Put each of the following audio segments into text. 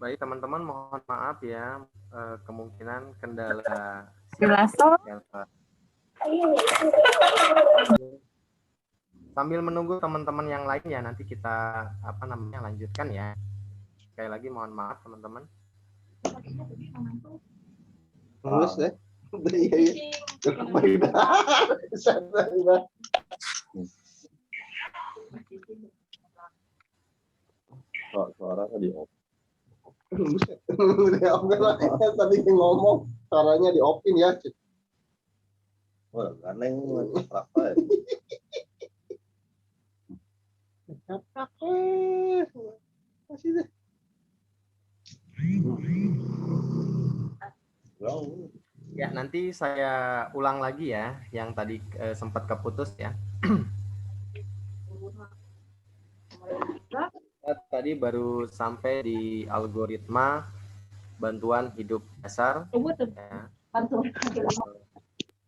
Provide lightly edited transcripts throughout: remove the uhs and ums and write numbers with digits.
Baik teman-teman, mohon maaf ya, kemungkinan kendala server. Sambil menunggu teman-teman yang lain ya, nanti kita lanjutkan ya. Sekali lagi mohon maaf teman-teman. Lulus ya? Iya. Cukup baik dah. Suaranya di off. Udah off kan tadi ngomong suaranya di offin ya. Wah, aneh apa ya? Masih deh. Ya, nanti saya ulang lagi ya, yang tadi sempat keputus ya. Tadi baru sampai di algoritma bantuan hidup dasar ya,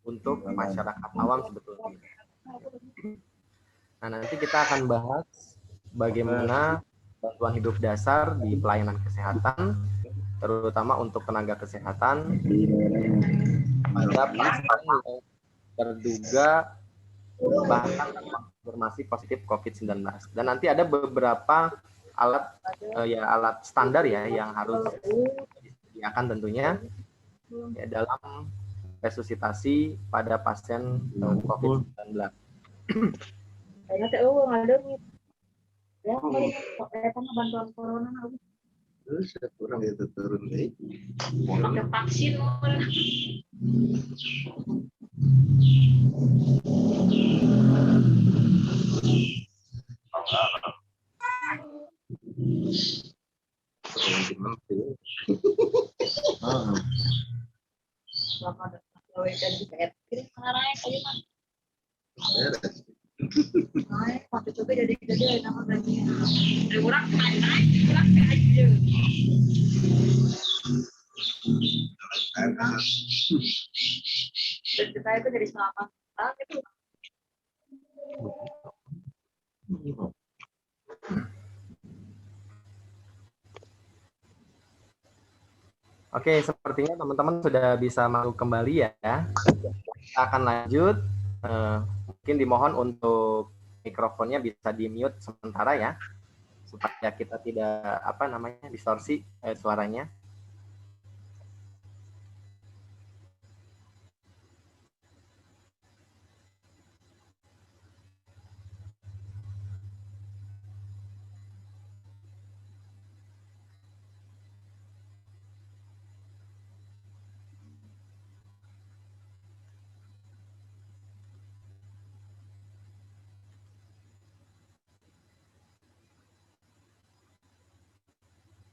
untuk masyarakat awam sebetulnya. Nah, nanti kita akan bahas bagaimana bantuan hidup dasar di pelayanan kesehatan, terutama untuk tenaga kesehatan pada pasien yang terduga bahkan konfirmasi positif COVID-19. Dan nanti ada beberapa alat standar ya yang harus disediakan tentunya ya, dalam resusitasi pada pasien COVID-19. Bantuan corona kurang itu turun deh. pakai vaksin. Coba jadi nama gajinya. Kurang naik aja. Dan kita itu dari selatan itu. Oke, sepertinya teman-teman sudah bisa masuk kembali ya. Kita akan lanjut. Mungkin dimohon untuk mikrofonnya bisa di-mute sementara ya, supaya kita tidak distorsi suaranya.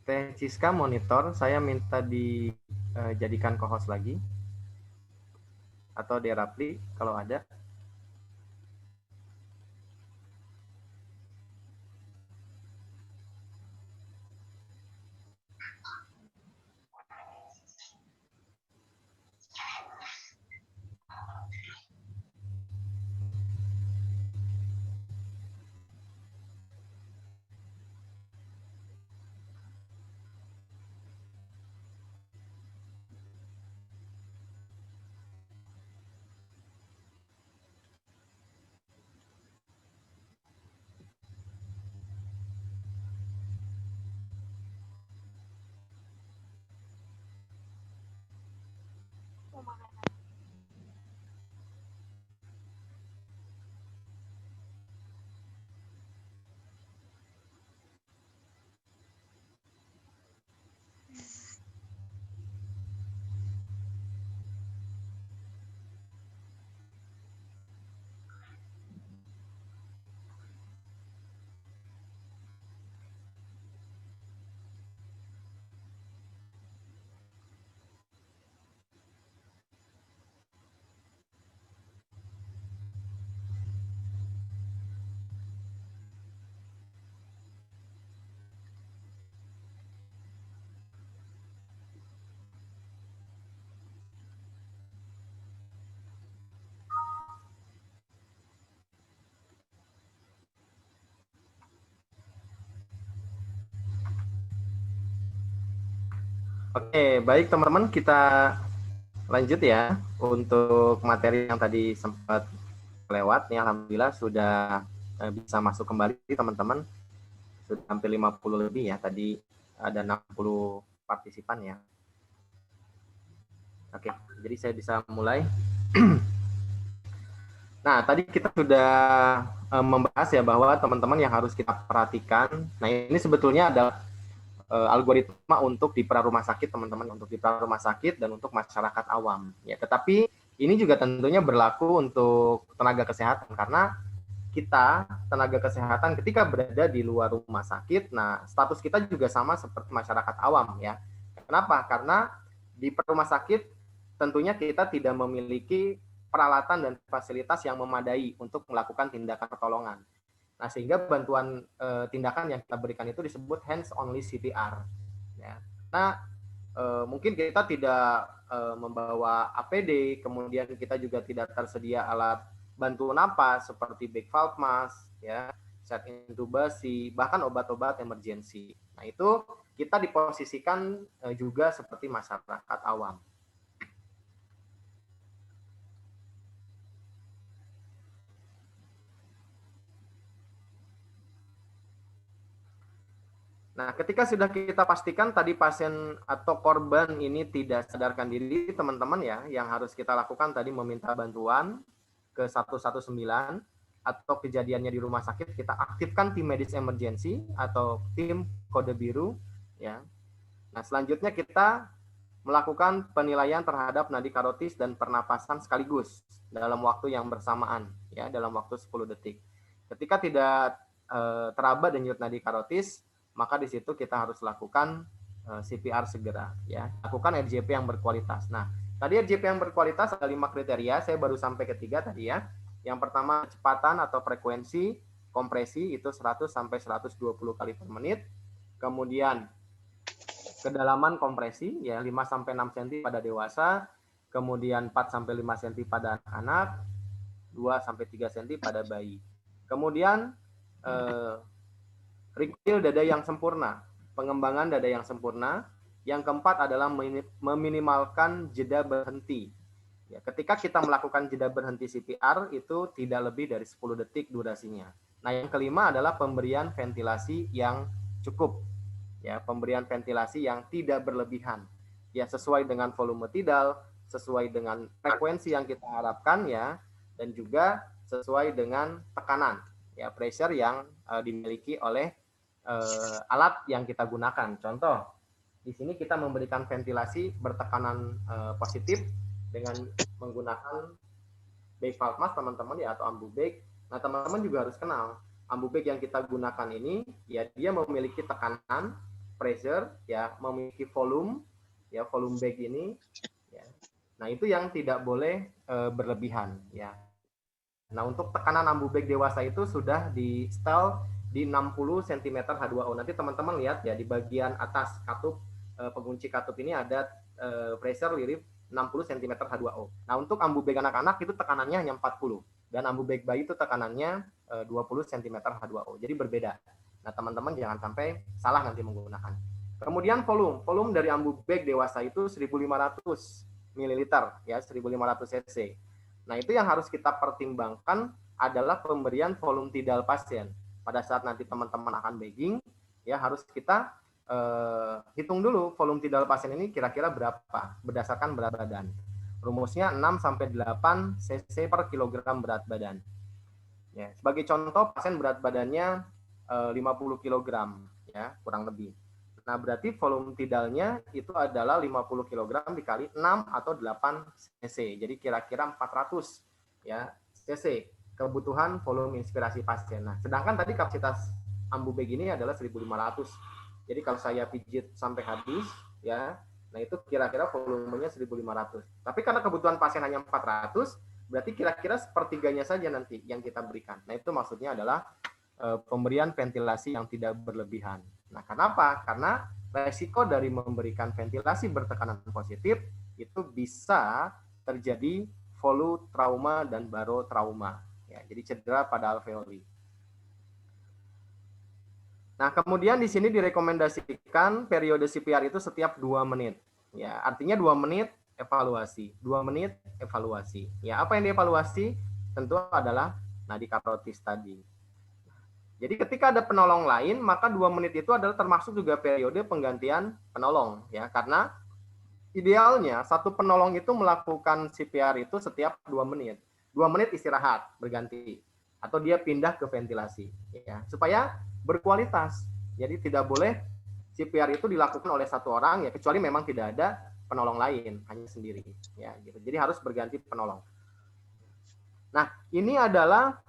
Teh Siska monitor, saya minta dijadikan co-host lagi. Atau Derapli kalau ada. Oke, baik teman-teman, kita lanjut ya untuk materi yang tadi sempat lewat. Nih, alhamdulillah sudah bisa masuk kembali teman-teman. Sudah hampir 50 lebih ya. Tadi ada 60 partisipan ya. Oke, jadi saya bisa mulai. Nah, tadi kita sudah membahas ya bahwa teman-teman yang harus kita perhatikan. Nah, ini sebetulnya adalah algoritma untuk di pra-rumah sakit, teman-teman, untuk di pra-rumah sakit dan untuk masyarakat awam. Ya, tetapi ini juga tentunya berlaku untuk tenaga kesehatan karena kita tenaga kesehatan ketika berada di luar rumah sakit, nah status kita juga sama seperti masyarakat awam ya. Kenapa? Karena di rumah sakit tentunya kita tidak memiliki peralatan dan fasilitas yang memadai untuk melakukan tindakan pertolongan. Nah, sehingga bantuan tindakan yang kita berikan itu disebut hands only CPR. Ya. Nah, mungkin kita tidak membawa APD, kemudian kita juga tidak tersedia alat bantu napas seperti big valve mask, ya, set intubasi, bahkan obat-obat emergensi. Nah, itu kita diposisikan juga seperti masyarakat awam. Nah, ketika sudah kita pastikan tadi pasien atau korban ini tidak sadarkan diri, teman-teman ya, yang harus kita lakukan tadi meminta bantuan ke 119 atau kejadiannya di rumah sakit, kita aktifkan tim medis emergency atau tim kode biru ya. Nah, selanjutnya kita melakukan penilaian terhadap nadi karotis dan pernapasan sekaligus dalam waktu yang bersamaan ya, dalam waktu 10 detik. Ketika tidak teraba denyut nadi karotis, maka di situ kita harus lakukan CPR segera ya. Lakukan RJP yang berkualitas. Nah, tadi RJP yang berkualitas ada 5 kriteria, saya baru sampai ketiga tadi ya. Yang pertama kecepatan atau frekuensi kompresi itu 100 sampai 120 kali per menit. Kemudian kedalaman kompresi ya 5 sampai 6 cm pada dewasa, kemudian 4 sampai 5 cm pada anak, 2 sampai 3 cm pada bayi. Kemudian recoil dada yang sempurna, pengembangan dada yang sempurna. Yang keempat adalah meminimalkan jeda berhenti. Ya, ketika kita melakukan jeda berhenti CPR itu tidak lebih dari 10 detik durasinya. Nah, yang kelima adalah pemberian ventilasi yang cukup. Ya, pemberian ventilasi yang tidak berlebihan. Ya, sesuai dengan volume tidal, sesuai dengan frekuensi yang kita harapkan ya, dan juga sesuai dengan tekanan, ya, pressure yang dimiliki oleh alat yang kita gunakan. Contoh, di sini kita memberikan ventilasi bertekanan positif dengan menggunakan bag valve mask, teman-teman ya, atau ambu bag. Nah, teman-teman juga harus kenal ambu bag yang kita gunakan ini ya, dia memiliki tekanan, pressure ya, memiliki volume ya, volume bag ini ya. Nah, itu yang tidak boleh berlebihan ya. Nah, untuk tekanan ambu bag dewasa itu sudah di setel di 60 cm H2O. Nanti teman-teman lihat ya, di bagian atas katup, pengunci katup ini ada pressure lirip 60 cm H2O. Nah, untuk ambu bag anak-anak itu tekanannya hanya 40. Dan ambu bag bayi itu tekanannya 20 cm H2O. Jadi berbeda. Nah, teman-teman jangan sampai salah nanti menggunakan. Kemudian volume. Volume dari ambu bag dewasa itu 1.500 ml ya, 1.500 cc. Nah, itu yang harus kita pertimbangkan adalah pemberian volume tidal pasien. Pada saat nanti teman-teman akan bagging, ya harus kita hitung dulu volume tidal pasien ini kira-kira berapa berdasarkan berat badan. Rumusnya 6 sampai 8 cc per kilogram berat badan. Ya, sebagai contoh pasien berat badannya 50 kg ya, kurang lebih. Nah, berarti volume tidalnya itu adalah 50 kg dikali 6 atau 8 cc. Jadi kira-kira 400 ya cc kebutuhan volume inspirasi pasien. Nah, sedangkan tadi kapasitas ambu bag ini adalah 1.500. Jadi kalau saya pijit sampai habis ya, nah itu kira-kira volumenya 1.500. Tapi karena kebutuhan pasien hanya 400, berarti kira-kira sepertiganya saja nanti yang kita berikan. Nah, itu maksudnya adalah pemberian ventilasi yang tidak berlebihan. Nah, kenapa? Karena resiko dari memberikan ventilasi bertekanan positif itu bisa terjadi volutrauma dan barotrauma. Ya, jadi cedera pada alveoli. Nah, kemudian di sini direkomendasikan periode CPR itu setiap 2 menit. Ya, artinya 2 menit evaluasi, 2 menit evaluasi. Ya, apa yang dievaluasi? Tentu adalah nadi karotis tadi. Jadi ketika ada penolong lain, maka 2 menit itu adalah termasuk juga periode penggantian penolong, ya, karena idealnya satu penolong itu melakukan CPR itu setiap 2 menit. 2 menit istirahat, berganti. Atau dia pindah ke ventilasi, ya, supaya berkualitas. Jadi tidak boleh CPR itu dilakukan oleh satu orang, ya, kecuali memang tidak ada penolong lain, hanya sendiri, ya, gitu. Jadi harus berganti penolong. Nah, ini adalah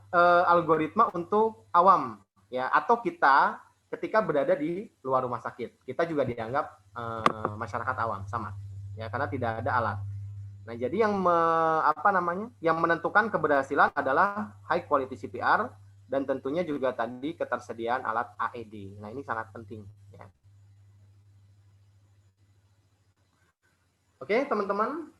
algoritma untuk awam, ya, atau kita ketika berada di luar rumah sakit. Kita juga dianggap masyarakat awam, sama, ya, karena tidak ada alat. Nah, jadi yang yang menentukan keberhasilan adalah high quality CPR dan tentunya juga tadi ketersediaan alat AED. Nah, ini sangat penting, ya. Oke, teman-teman.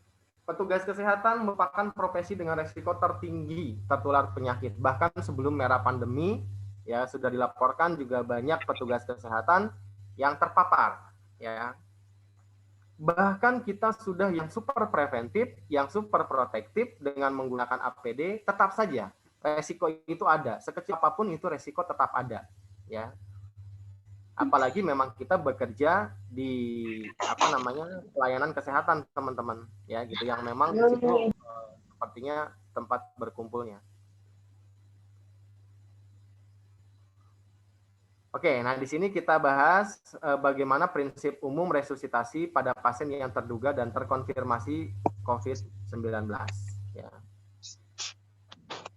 Petugas kesehatan merupakan profesi dengan resiko tertinggi tertular penyakit. Bahkan sebelum era pandemi, ya, sudah dilaporkan juga banyak petugas kesehatan yang terpapar, ya. Bahkan kita sudah yang super preventif, yang super protektif dengan menggunakan APD, tetap saja resiko itu ada. Sekecil apapun itu resiko tetap ada, ya. Apalagi memang kita bekerja di pelayanan kesehatan, teman-teman, ya, gitu, yang memang di situ sepertinya tempat berkumpulnya. Oke, nah di sini kita bahas bagaimana prinsip umum resusitasi pada pasien yang terduga dan terkonfirmasi COVID-19, ya.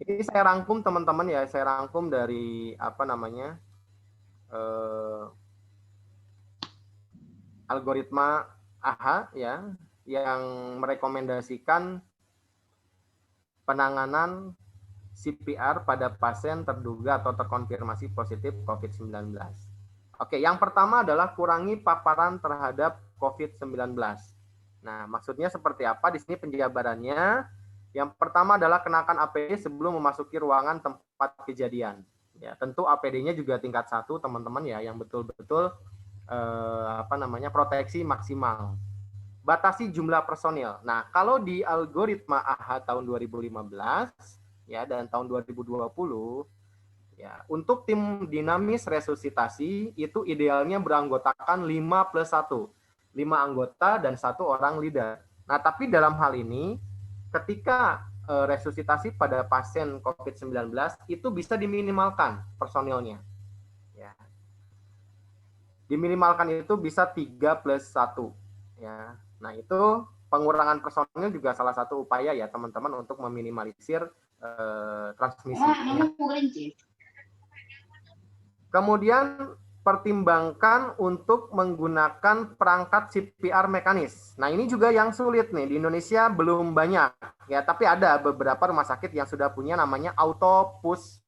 Ini saya rangkum, teman-teman, ya, saya rangkum dari algoritma AHA, ya, yang merekomendasikan penanganan CPR pada pasien terduga atau terkonfirmasi positif COVID-19. Oke, yang pertama adalah kurangi paparan terhadap COVID-19. Nah, maksudnya seperti apa? Di sini penjabarannya. Yang pertama adalah kenakan APD sebelum memasuki ruangan tempat kejadian. Ya, tentu APD-nya juga tingkat 1, teman-teman, ya, yang betul-betul proteksi maksimal. Batasi jumlah personil. Nah, kalau di algoritma AHA tahun 2015, ya, dan tahun 2020, ya, untuk tim dinamis resusitasi itu idealnya beranggotakan 5+1, 5 anggota dan 1 orang leader. Nah, tapi dalam hal ini ketika resusitasi pada pasien COVID-19 itu bisa diminimalkan personilnya, ya. Diminimalkan itu bisa 3+1, ya. Nah, itu pengurangan personil juga salah satu upaya, ya, teman-teman, untuk meminimalisir transmisi. Kemudian pertimbangkan untuk menggunakan perangkat CPR mekanis. Nah, ini juga yang sulit nih, di Indonesia belum banyak, ya, tapi ada beberapa rumah sakit yang sudah punya namanya auto push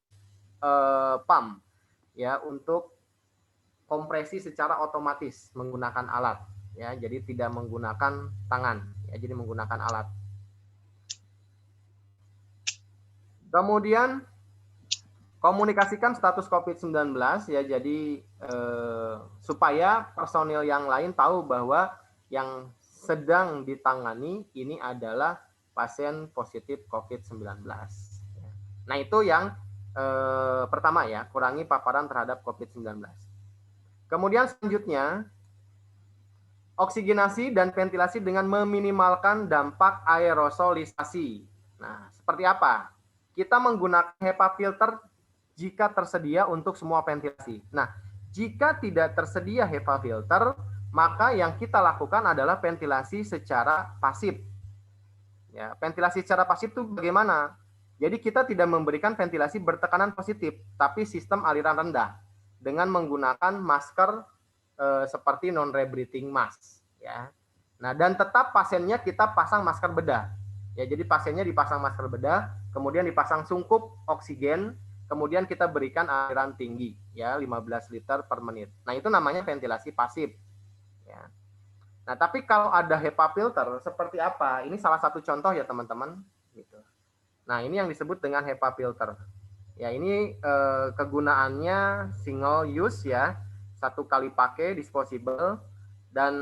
pump, ya, untuk kompresi secara otomatis menggunakan alat, ya, jadi tidak menggunakan tangan, ya, jadi menggunakan alat. Kemudian komunikasikan status COVID-19, ya, jadi supaya personil yang lain tahu bahwa yang sedang ditangani ini adalah pasien positif COVID-19. Nah, itu yang pertama, ya, kurangi paparan terhadap COVID-19. Kemudian selanjutnya, oksigenasi dan ventilasi dengan meminimalkan dampak aerosolisasi. Nah, seperti apa? Kita menggunakan HEPA filter jika tersedia untuk semua ventilasi. Nah, jika tidak tersedia HEPA filter, maka yang kita lakukan adalah ventilasi secara pasif. Ya, ventilasi secara pasif itu bagaimana? Jadi kita tidak memberikan ventilasi bertekanan positif, tapi sistem aliran rendah dengan menggunakan masker seperti non-rebreathing mask, ya. Nah, dan tetap pasiennya kita pasang masker bedah. Ya, jadi pasiennya dipasang masker bedah, kemudian dipasang sungkup oksigen, kemudian kita berikan aliran tinggi, ya, 15 liter per menit. Nah, itu namanya ventilasi pasif, ya. Nah, tapi kalau ada HEPA filter seperti apa? Ini salah satu contoh, ya, teman-teman, gitu. Nah, ini yang disebut dengan HEPA filter. Ya, ini kegunaannya single use, ya, 1 kali pakai, disposable. Dan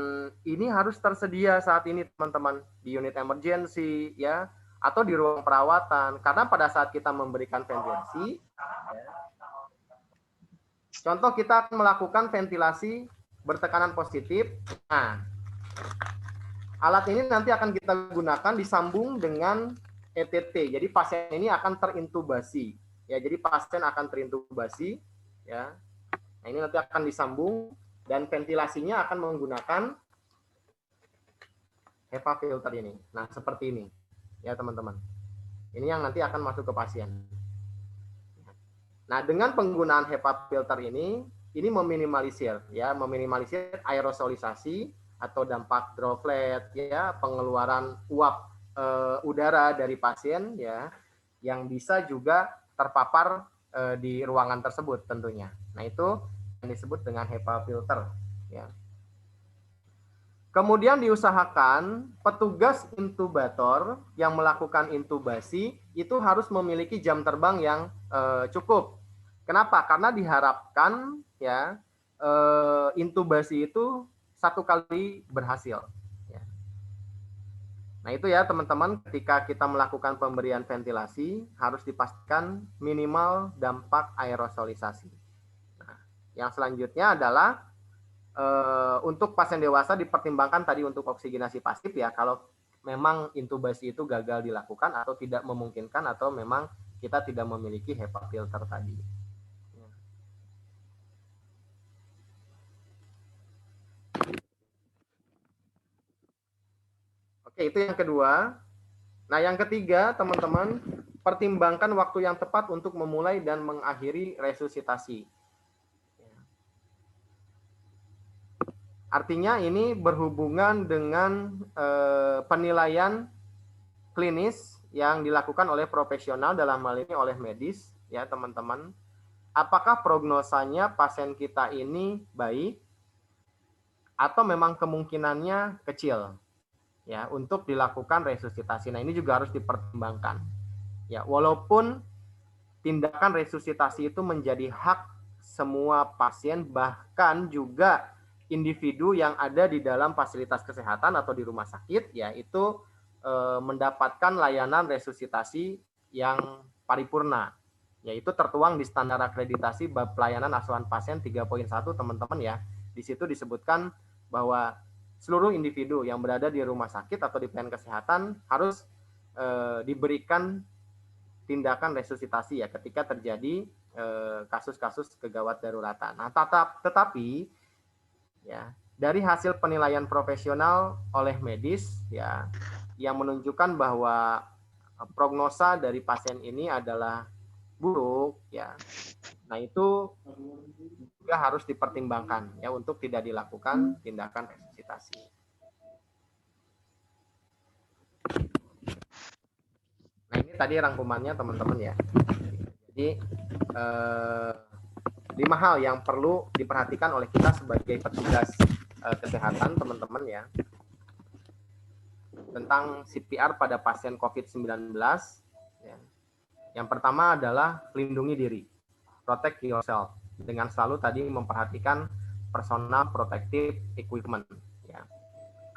ini harus tersedia saat ini teman-teman di unit emergency ya, atau di ruang perawatan, karena pada saat kita memberikan ventilasi ya, contoh kita akan melakukan ventilasi bertekanan positif. Nah, alat ini nanti akan kita gunakan disambung dengan ETT. Jadi pasien ini akan terintubasi. Ya, jadi pasien akan terintubasi ya. Nah, ini nanti akan disambung dan ventilasinya akan menggunakan HEPA filter ini. Nah, seperti ini. Ya, teman-teman. Ini yang nanti akan masuk ke pasien. Nah, dengan penggunaan HEPA filter ini meminimalisir aerosolisasi atau dampak droplet ya, pengeluaran uap udara dari pasien ya, yang bisa juga terpapar di ruangan tersebut tentunya. Nah, itu yang disebut dengan HEPA filter ya. Kemudian diusahakan petugas intubator yang melakukan intubasi itu harus memiliki jam terbang yang cukup. Kenapa? Karena diharapkan ya intubasi itu 1 kali berhasil. Ya. Nah itu ya teman-teman, ketika kita melakukan pemberian ventilasi harus dipastikan minimal dampak aerosolisasi. Nah, yang selanjutnya adalah untuk pasien dewasa dipertimbangkan tadi untuk oksigenasi pasif ya, kalau memang intubasi itu gagal dilakukan atau tidak memungkinkan atau memang kita tidak memiliki HEPA filter tadi. Oke, itu yang kedua. Nah, yang ketiga, teman-teman, pertimbangkan waktu yang tepat untuk memulai dan mengakhiri resusitasi. Artinya ini berhubungan dengan penilaian klinis yang dilakukan oleh profesional, dalam hal ini oleh medis, ya teman-teman. Apakah prognosanya pasien kita ini baik atau memang kemungkinannya kecil ya untuk dilakukan resusitasi. Nah, ini juga harus dipertimbangkan. Ya, walaupun tindakan resusitasi itu menjadi hak semua pasien, bahkan juga individu yang ada di dalam fasilitas kesehatan atau di rumah sakit, yaitu mendapatkan layanan resusitasi yang paripurna, yaitu tertuang di standar akreditasi bab pelayanan asuhan pasien 3.1 teman-teman ya. Di situ disebutkan bahwa seluruh individu yang berada di rumah sakit atau di pelayanan kesehatan harus diberikan tindakan resusitasi ya ketika terjadi kasus-kasus kegawat daruratan. Nah, tetapi ya dari hasil penilaian profesional oleh medis ya yang menunjukkan bahwa prognosa dari pasien ini adalah buruk ya. Nah, itu juga harus dipertimbangkan ya untuk tidak dilakukan tindakan resusitasi. Nah, ini tadi rangkumannya teman-teman ya. Jadi 5 hal yang perlu diperhatikan oleh kita sebagai petugas kesehatan teman-teman ya, tentang CPR pada pasien COVID-19 ya. Yang pertama adalah lindungi diri, protect yourself, dengan selalu tadi memperhatikan personal protective equipment ya.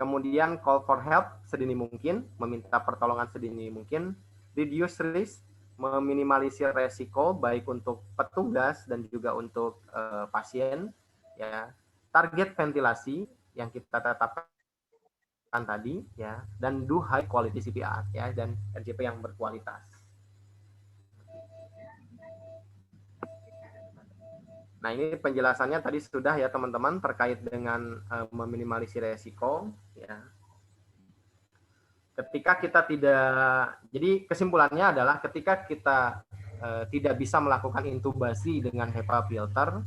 Kemudian call for help sedini mungkin, meminta pertolongan sedini mungkin, reduce risk, meminimalisir resiko baik untuk petugas dan juga untuk pasien ya. Target ventilasi yang kita tetapkan tadi ya, dan do high quality CPR ya, dan RJP yang berkualitas. Nah, ini penjelasannya tadi sudah ya teman-teman terkait dengan meminimalisir resiko ya. Ketika kita jadi kesimpulannya adalah ketika kita tidak bisa melakukan intubasi dengan HEPA filter,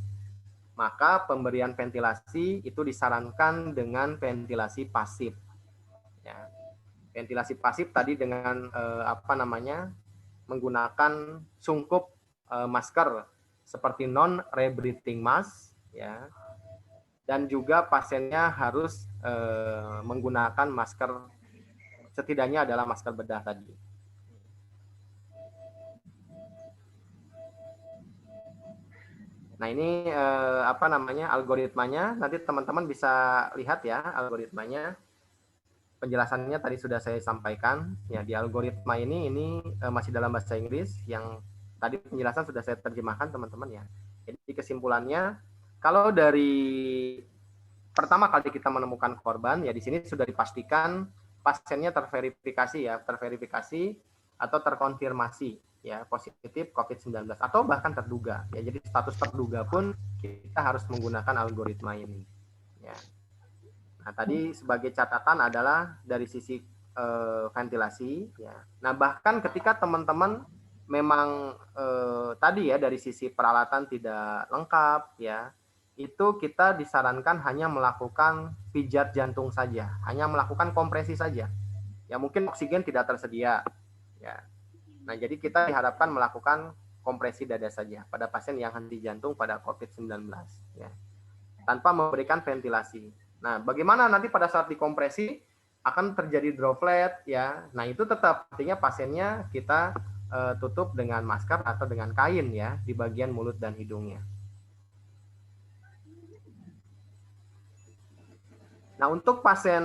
maka pemberian ventilasi itu disarankan dengan ventilasi pasif. Ya. Ventilasi pasif tadi dengan menggunakan sungkup masker seperti non-rebreathing mask, ya. Dan juga pasiennya harus menggunakan masker, setidaknya adalah masker bedah tadi. Nah, ini apa namanya algoritmanya. Nanti teman-teman bisa lihat ya algoritmanya. Penjelasannya tadi sudah saya sampaikan. Ya, di algoritma ini masih dalam bahasa Inggris. Yang tadi penjelasan sudah saya terjemahkan teman-teman ya. Jadi kesimpulannya, kalau dari pertama kali kita menemukan korban, ya di sini sudah dipastikan pasiennya terverifikasi atau terkonfirmasi ya positif COVID-19 atau bahkan terduga. Ya, jadi status terduga pun kita harus menggunakan algoritma ini. Ya. Nah, tadi sebagai catatan adalah dari sisi ventilasi. Ya. Nah, bahkan ketika teman-teman memang tadi ya dari sisi peralatan tidak lengkap, ya itu kita disarankan hanya melakukan pijat jantung saja, hanya melakukan kompresi saja. Ya mungkin oksigen tidak tersedia. Ya. Nah, jadi kita diharapkan melakukan kompresi dada saja pada pasien yang henti jantung pada COVID-19, ya, tanpa memberikan ventilasi. Nah, bagaimana nanti pada saat dikompresi akan terjadi droplet, ya. Nah, itu tetap artinya pasiennya kita tutup dengan masker atau dengan kain ya di bagian mulut dan hidungnya. Nah, untuk pasien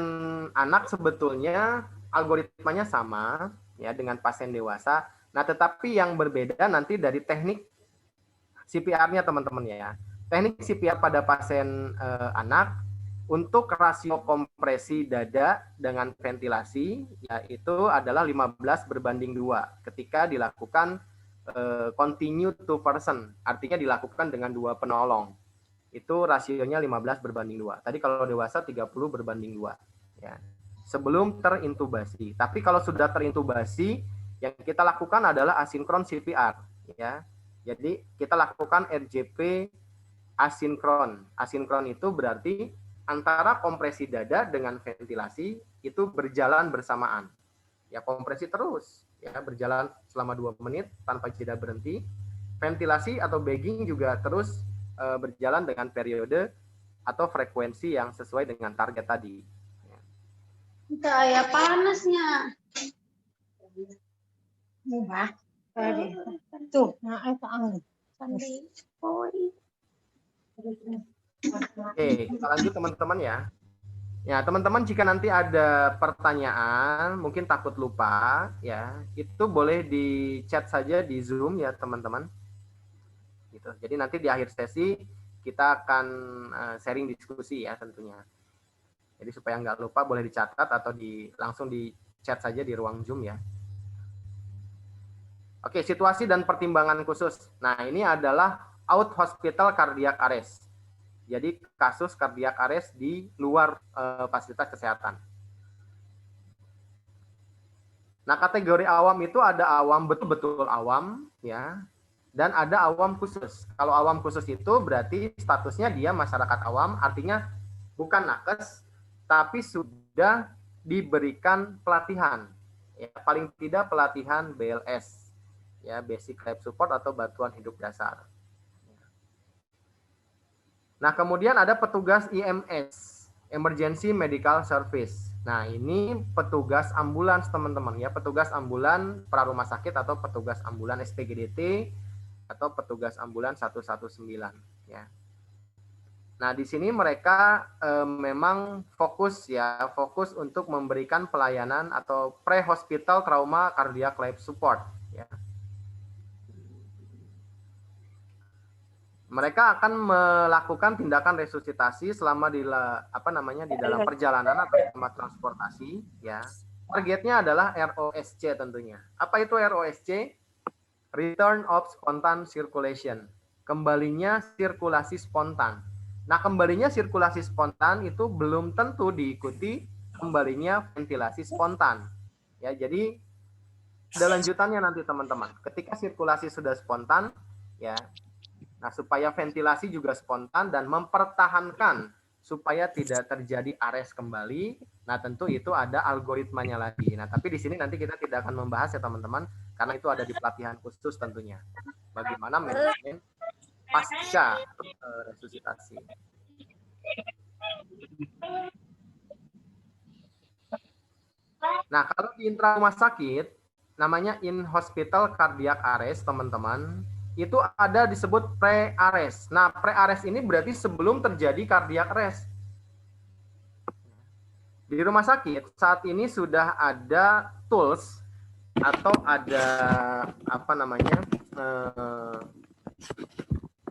anak sebetulnya algoritmanya sama ya dengan pasien dewasa. Nah, tetapi yang berbeda nanti dari teknik CPR-nya teman-teman ya. Teknik CPR pada pasien anak untuk rasio kompresi dada dengan ventilasi yaitu adalah 15:2 ketika dilakukan continue to person, artinya dilakukan dengan 2 penolong. Itu rasionya 15:2. Tadi kalau dewasa 30:2 ya. Sebelum terintubasi. Tapi kalau sudah terintubasi, yang kita lakukan adalah asinkron CPR ya. Jadi kita lakukan RJP asinkron. Asinkron itu berarti antara kompresi dada dengan ventilasi itu berjalan bersamaan. Ya kompresi terus ya berjalan selama 2 menit tanpa jeda berhenti. Ventilasi atau bagging juga terus berjalan dengan periode atau frekuensi yang sesuai dengan target tadi. Kayak panasnya. Murah. Tuh, nah itu angin. Oke, kita lanjut teman-teman ya. Ya, teman-teman jika nanti ada pertanyaan, mungkin takut lupa ya, itu boleh di chat saja di Zoom ya, teman-teman. Gitu. Jadi nanti di akhir sesi kita akan sharing diskusi ya tentunya. Jadi supaya nggak lupa boleh dicatat atau langsung di chat saja di ruang Zoom ya. Oke, situasi dan pertimbangan khusus. Nah, ini adalah out hospital cardiac arrest. Jadi kasus cardiac arrest di luar fasilitas kesehatan. Nah, kategori awam itu ada awam betul-betul awam ya, dan ada awam khusus. Kalau awam khusus itu berarti statusnya dia masyarakat awam, artinya bukan nakes, tapi sudah diberikan pelatihan. Ya, paling tidak pelatihan BLS, ya Basic Life Support atau bantuan hidup dasar. Nah, kemudian ada petugas IMS, Emergency Medical Service. Nah, ini petugas ambulans teman-teman ya, petugas ambulan pra rumah sakit atau petugas ambulan SPGDT atau petugas ambulan 119 ya. Nah, di sini mereka memang fokus untuk memberikan pelayanan atau pre-hospital trauma cardiac life support ya. Mereka akan melakukan tindakan resusitasi selama di dalam perjalanan atau selama transportasi ya. Targetnya adalah ROSC tentunya. Apa itu ROSC? Return of Spontan Circulation. Kembalinya sirkulasi spontan. Nah, kembalinya sirkulasi spontan itu belum tentu diikuti kembalinya ventilasi spontan. Ya, jadi ada lanjutannya nanti teman-teman. Ketika sirkulasi sudah spontan, ya. Nah, supaya ventilasi juga spontan dan mempertahankan supaya tidak terjadi ares kembali. Nah, tentu itu ada algoritmanya lagi. Nah, tapi di sini nanti kita tidak akan membahas ya teman-teman, karena itu ada di pelatihan khusus tentunya. Bagaimana manajemen pasca resusitasi. Nah, kalau di intra rumah sakit, namanya in hospital cardiac arrest, teman-teman. itu ada disebut pre-arrest. Nah, pre-arrest ini berarti sebelum terjadi cardiac arrest. Di rumah sakit saat ini sudah ada tools atau ada apa namanya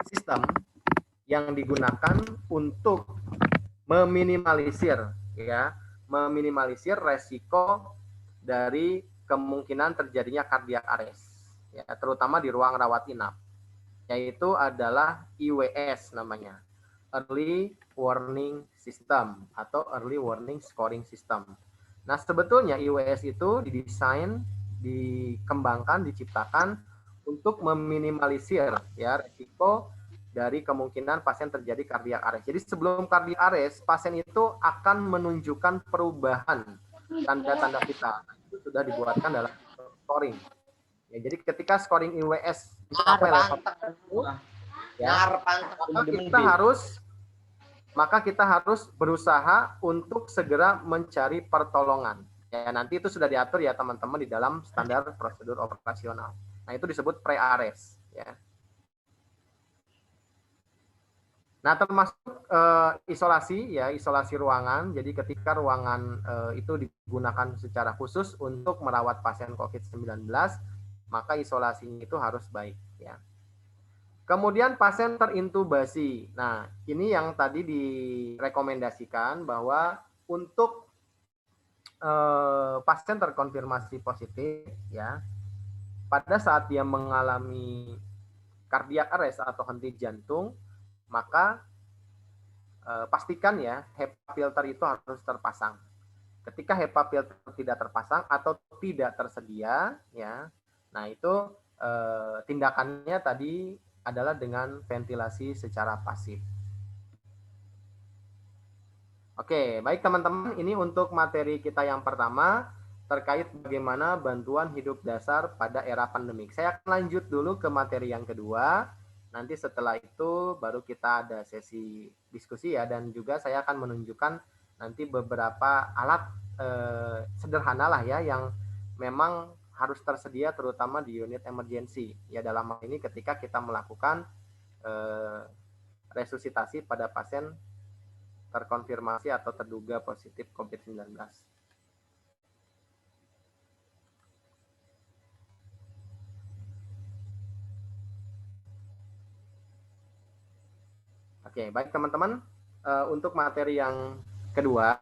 sistem yang digunakan untuk meminimalisir resiko dari kemungkinan terjadinya cardiac arrest, ya, terutama di ruang rawat inap, yaitu adalah IWS namanya, Early Warning System atau Early Warning Scoring System. Nah, sebetulnya IWS itu didesain, dikembangkan, diciptakan untuk meminimalisir ya risiko dari kemungkinan pasien terjadi cardiac arrest. Jadi sebelum cardiac arrest, pasien itu akan menunjukkan perubahan tanda-tanda vital. Itu sudah dibuatkan dalam scoring. Ya, jadi ketika scoring IWS mencapai level maka kita harus berusaha untuk segera mencari pertolongan. Ya, nanti itu sudah diatur ya teman-teman di dalam standar prosedur operasional. Nah, itu disebut pre-arrest ya. Nah, termasuk isolasi ya, isolasi ruangan. Jadi ketika ruangan itu digunakan secara khusus untuk merawat pasien COVID-19, maka isolasinya itu harus baik ya. Kemudian pasien terintubasi. Nah, ini yang tadi direkomendasikan bahwa untuk pasien terkonfirmasi positif ya, pada saat dia mengalami cardiac arrest atau henti jantung, maka pastikan ya HEPA filter itu harus terpasang. Ketika HEPA filter tidak terpasang atau tidak tersedia, ya, nah itu tindakannya tadi adalah dengan ventilasi secara pasif. Oke, baik teman-teman, ini untuk materi kita yang pertama terkait bagaimana bantuan hidup dasar pada era pandemik. Saya akan lanjut dulu ke materi yang kedua. Nanti setelah itu baru kita ada sesi diskusi ya, dan juga saya akan menunjukkan nanti beberapa alat sederhana lah ya yang memang harus tersedia terutama di unit emergency ya, dalam hal ini ketika kita melakukan resusitasi pada pasien terkonfirmasi atau terduga positif COVID-19. Oke, baik teman-teman, untuk materi yang kedua,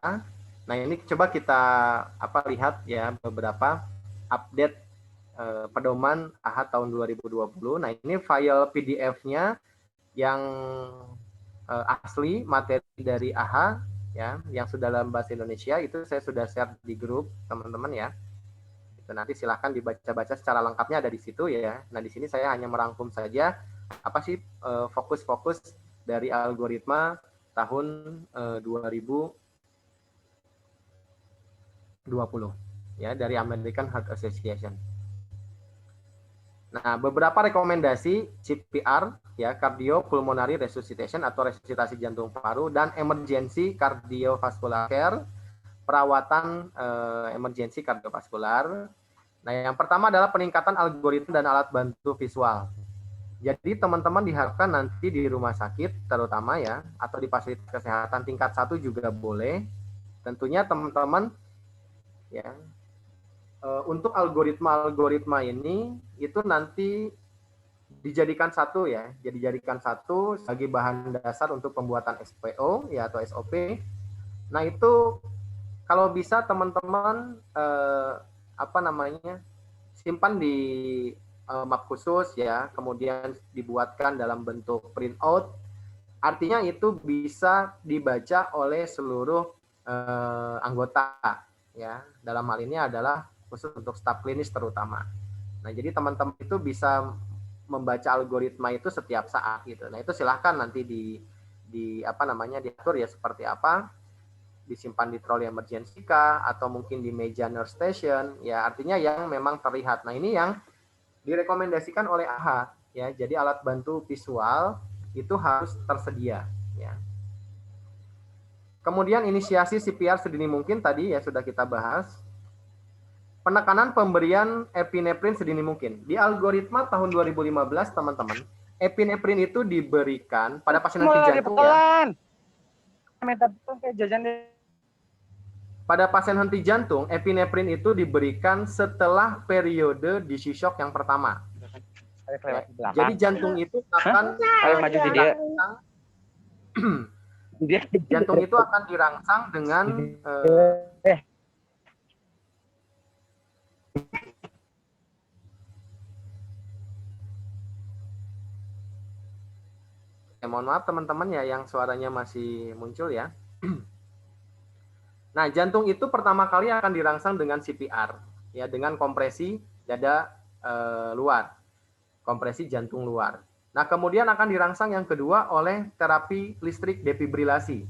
nah ini coba kita lihat ya beberapa update pedoman AHA tahun 2020. Nah, ini file PDF-nya yang asli materi dari AHA ya, yang sudah dalam bahasa Indonesia itu saya sudah share di grup teman-teman ya. Itu nanti silahkan dibaca-baca secara lengkapnya ada di situ ya. Nah, di sini saya hanya merangkum saja apa sih fokus-fokus dari algoritma tahun 2020 ya, dari American Heart Association. Nah, beberapa rekomendasi CPR ya, cardiopulmonary resuscitation atau resusitasi jantung paru, dan emergency cardiovascular care, perawatan emergency kardiovaskular. Nah, yang pertama adalah peningkatan algoritma dan alat bantu visual. Jadi teman-teman diharapkan nanti di rumah sakit terutama ya, atau di fasilitas kesehatan tingkat 1 juga boleh. Tentunya teman-teman ya, untuk algoritma ini itu nanti dijadikan satu ya, dijadikan satu sebagai bahan dasar untuk pembuatan SPO ya atau SOP. Nah, itu kalau bisa teman-teman simpan di map khusus ya, kemudian dibuatkan dalam bentuk printout. Artinya itu bisa dibaca oleh seluruh anggota ya. Dalam hal ini adalah khusus untuk staf klinis terutama. Nah, jadi teman-teman itu bisa membaca algoritma itu setiap saat gitu. Nah, itu silahkan nanti diatur ya seperti apa, disimpan di troli emergency kah, atau mungkin di meja nurse station ya, artinya yang memang terlihat. Nah, ini yang direkomendasikan oleh AHA ya. Jadi alat bantu visual itu harus tersedia ya. Kemudian inisiasi CPR sedini mungkin tadi ya sudah kita bahas. penekanan pemberian epinefrin sedini mungkin. Di algoritma tahun 2015, teman-teman, epinefrin itu diberikan pada pasien henti jantung ya. Pada pasien henti jantung, epinefrin itu diberikan setelah periode DC shock yang pertama. Ya. Jadi jantung itu akan jantung itu akan dirangsang dengan mohon maaf teman-teman ya yang suaranya masih muncul ya. Nah, jantung itu pertama kali akan dirangsang dengan CPR ya, dengan kompresi dada luar. Kompresi jantung luar. Nah, kemudian akan dirangsang yang kedua oleh terapi listrik defibrilasi.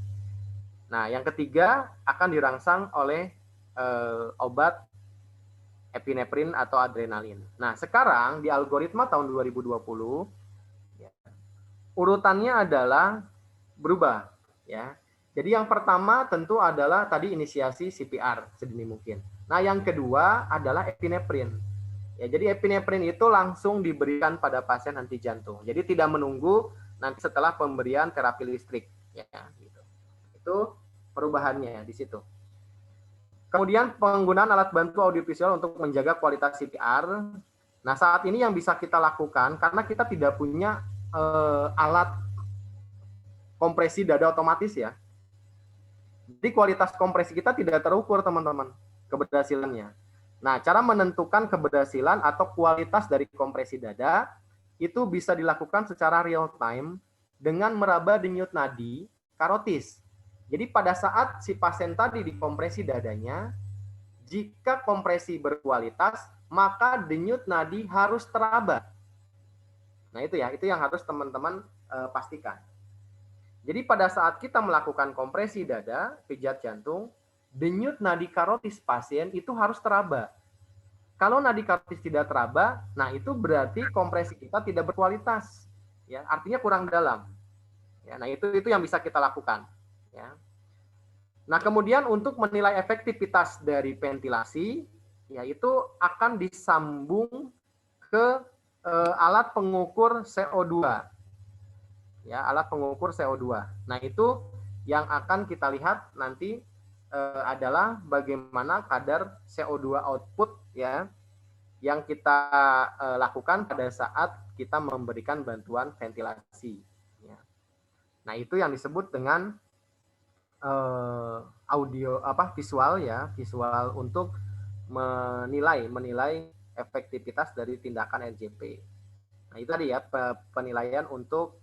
Nah, yang ketiga akan dirangsang oleh obat epinefrin atau adrenalin. Nah, sekarang di algoritma tahun 2020 ya, urutannya adalah berubah ya. Jadi yang pertama tentu adalah tadi inisiasi CPR sedini mungkin. Nah, yang kedua adalah epinefrin. Ya, jadi epinefrin itu langsung diberikan pada pasien henti jantung. Jadi tidak menunggu nanti setelah pemberian terapi listrik ya gitu. Itu perubahannya di situ. Kemudian penggunaan alat bantu audiovisual untuk menjaga kualitas CPR. Nah, saat ini yang bisa kita lakukan karena kita tidak punya alat kompresi dada otomatis ya. Jadi kualitas kompresi kita tidak terukur teman-teman keberhasilannya. Nah, cara menentukan keberhasilan atau kualitas dari kompresi dada itu bisa dilakukan secara real time dengan meraba denyut nadi karotis. Jadi pada saat si pasien tadi dikompresi dadanya, jika kompresi berkualitas, maka denyut nadi harus teraba. Nah, itu ya, itu yang harus teman-teman pastikan. Jadi pada saat kita melakukan kompresi dada, pijat jantung, denyut nadi karotis pasien itu harus teraba. Kalau nadi karotis tidak teraba, nah itu berarti kompresi kita tidak berkualitas. Ya, artinya kurang dalam. Ya, nah itu yang bisa kita lakukan. Ya. Nah, kemudian untuk menilai efektivitas dari ventilasi, yaitu akan disambung ke alat pengukur CO2. Ya, alat pengukur CO2. Nah, itu yang akan kita lihat nanti adalah bagaimana kadar CO2 output ya yang kita lakukan pada saat kita memberikan bantuan ventilasi. Ya. Nah, itu yang disebut dengan visual ya, visual untuk menilai efektivitas dari tindakan RJP. Nah, itu tadi ya penilaian untuk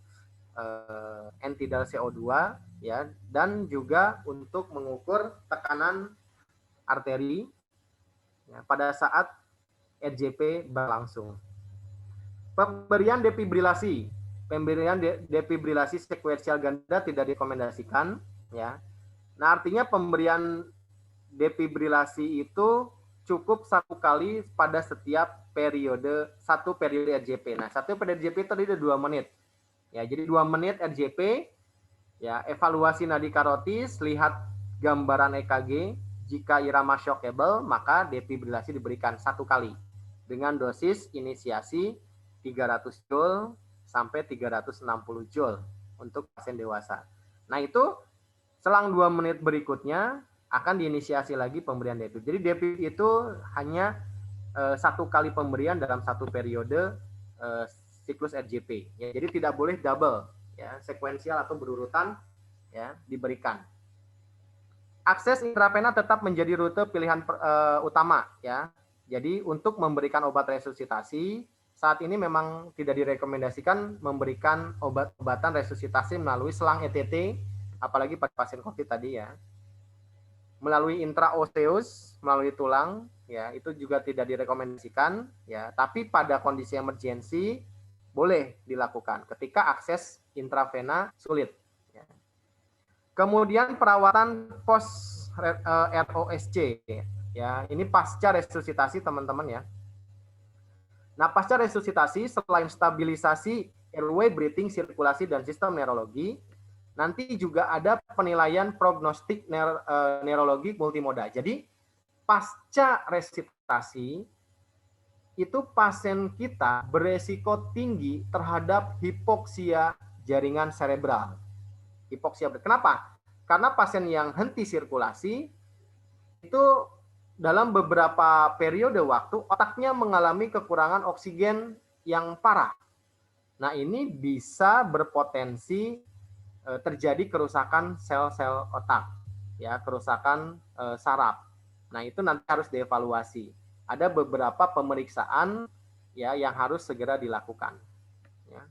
N-tidal CO2 ya, dan juga untuk mengukur tekanan arteri ya, pada saat RJP berlangsung. Pemberian defibrilasi sekuensial ganda tidak direkomendasikan ya. Nah, artinya pemberian defibrilasi itu cukup satu kali pada setiap satu periode RJP. Nah, satu periode RJP tadi ada 2 menit. Ya, jadi 2 menit RJP, ya, evaluasi nadi karotis, lihat gambaran EKG, jika irama shockable, maka defibrilasi diberikan 1 kali dengan dosis inisiasi 300 joule sampai 360 joule untuk pasien dewasa. Nah, itu selang 2 menit berikutnya akan diinisiasi lagi pemberian defib. Jadi defib itu hanya 1 kali pemberian dalam 1 periode siklus RJP. Ya, jadi tidak boleh double, ya, sekuensial atau berurutan, ya, diberikan. Akses intravena tetap menjadi rute pilihan utama, ya. Jadi untuk memberikan obat resusitasi saat ini memang tidak direkomendasikan memberikan obat-obatan resusitasi melalui selang ETT, apalagi pada pasien COVID tadi ya. Melalui intraoseus, melalui tulang, ya, itu juga tidak direkomendasikan, ya. Tapi pada kondisi emergensi boleh dilakukan ketika akses intravena sulit. Ya. Kemudian perawatan post ROSC, ya, ini pasca resusitasi teman-teman ya. Nah, pasca resusitasi selain stabilisasi airway, breathing, sirkulasi dan sistem neurologi, nanti juga ada penilaian prognostik neurologi multimoda. Jadi pasca resusitasi itu pasien kita beresiko tinggi terhadap hipoksia jaringan cerebral. Hipoksia. Kenapa? Karena pasien yang henti sirkulasi itu dalam beberapa periode waktu otaknya mengalami kekurangan oksigen yang parah. Nah, ini bisa berpotensi terjadi kerusakan sel-sel otak, ya, kerusakan saraf. Nah, itu nanti harus dievaluasi. Ada beberapa pemeriksaan ya yang harus segera dilakukan. Ya.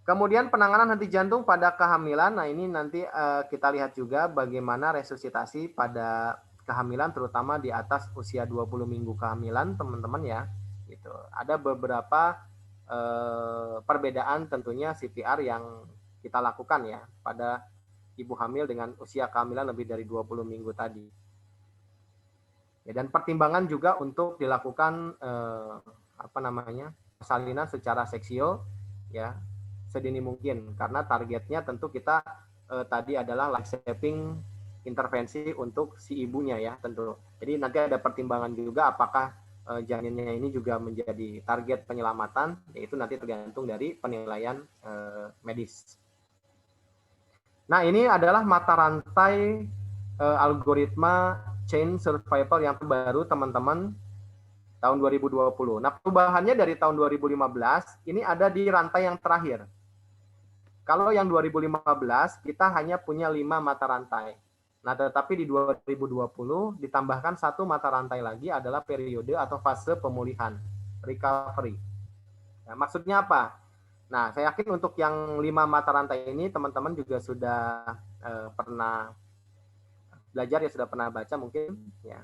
Kemudian penanganan henti jantung pada kehamilan. Nah, ini nanti kita lihat juga bagaimana resusitasi pada kehamilan, terutama di atas usia 20 minggu kehamilan, teman-teman ya. Gitu. Ada beberapa perbedaan tentunya CPR yang kita lakukan ya pada ibu hamil dengan usia kehamilan lebih dari 20 minggu tadi. Ya, dan pertimbangan juga untuk dilakukan persalinan secara seksual ya sedini mungkin, karena targetnya tentu kita tadi adalah life saving intervensi untuk si ibunya ya tentu. Jadi nanti ada pertimbangan juga apakah janinnya ini juga menjadi target penyelamatan, yaitu nanti tergantung dari penilaian medis. Nah, ini adalah mata rantai algoritma chain survival yang terbaru teman-teman tahun 2020. Nah, perubahannya dari tahun 2015 ini ada di rantai yang terakhir. Kalau yang 2015 kita hanya punya 5 mata rantai. Nah, tetapi di 2020 ditambahkan 1 mata rantai lagi adalah periode atau fase pemulihan, recovery. Nah, maksudnya apa? Nah, saya yakin untuk yang 5 mata rantai ini teman-teman juga sudah pernah belajar ya, sudah pernah baca mungkin ya.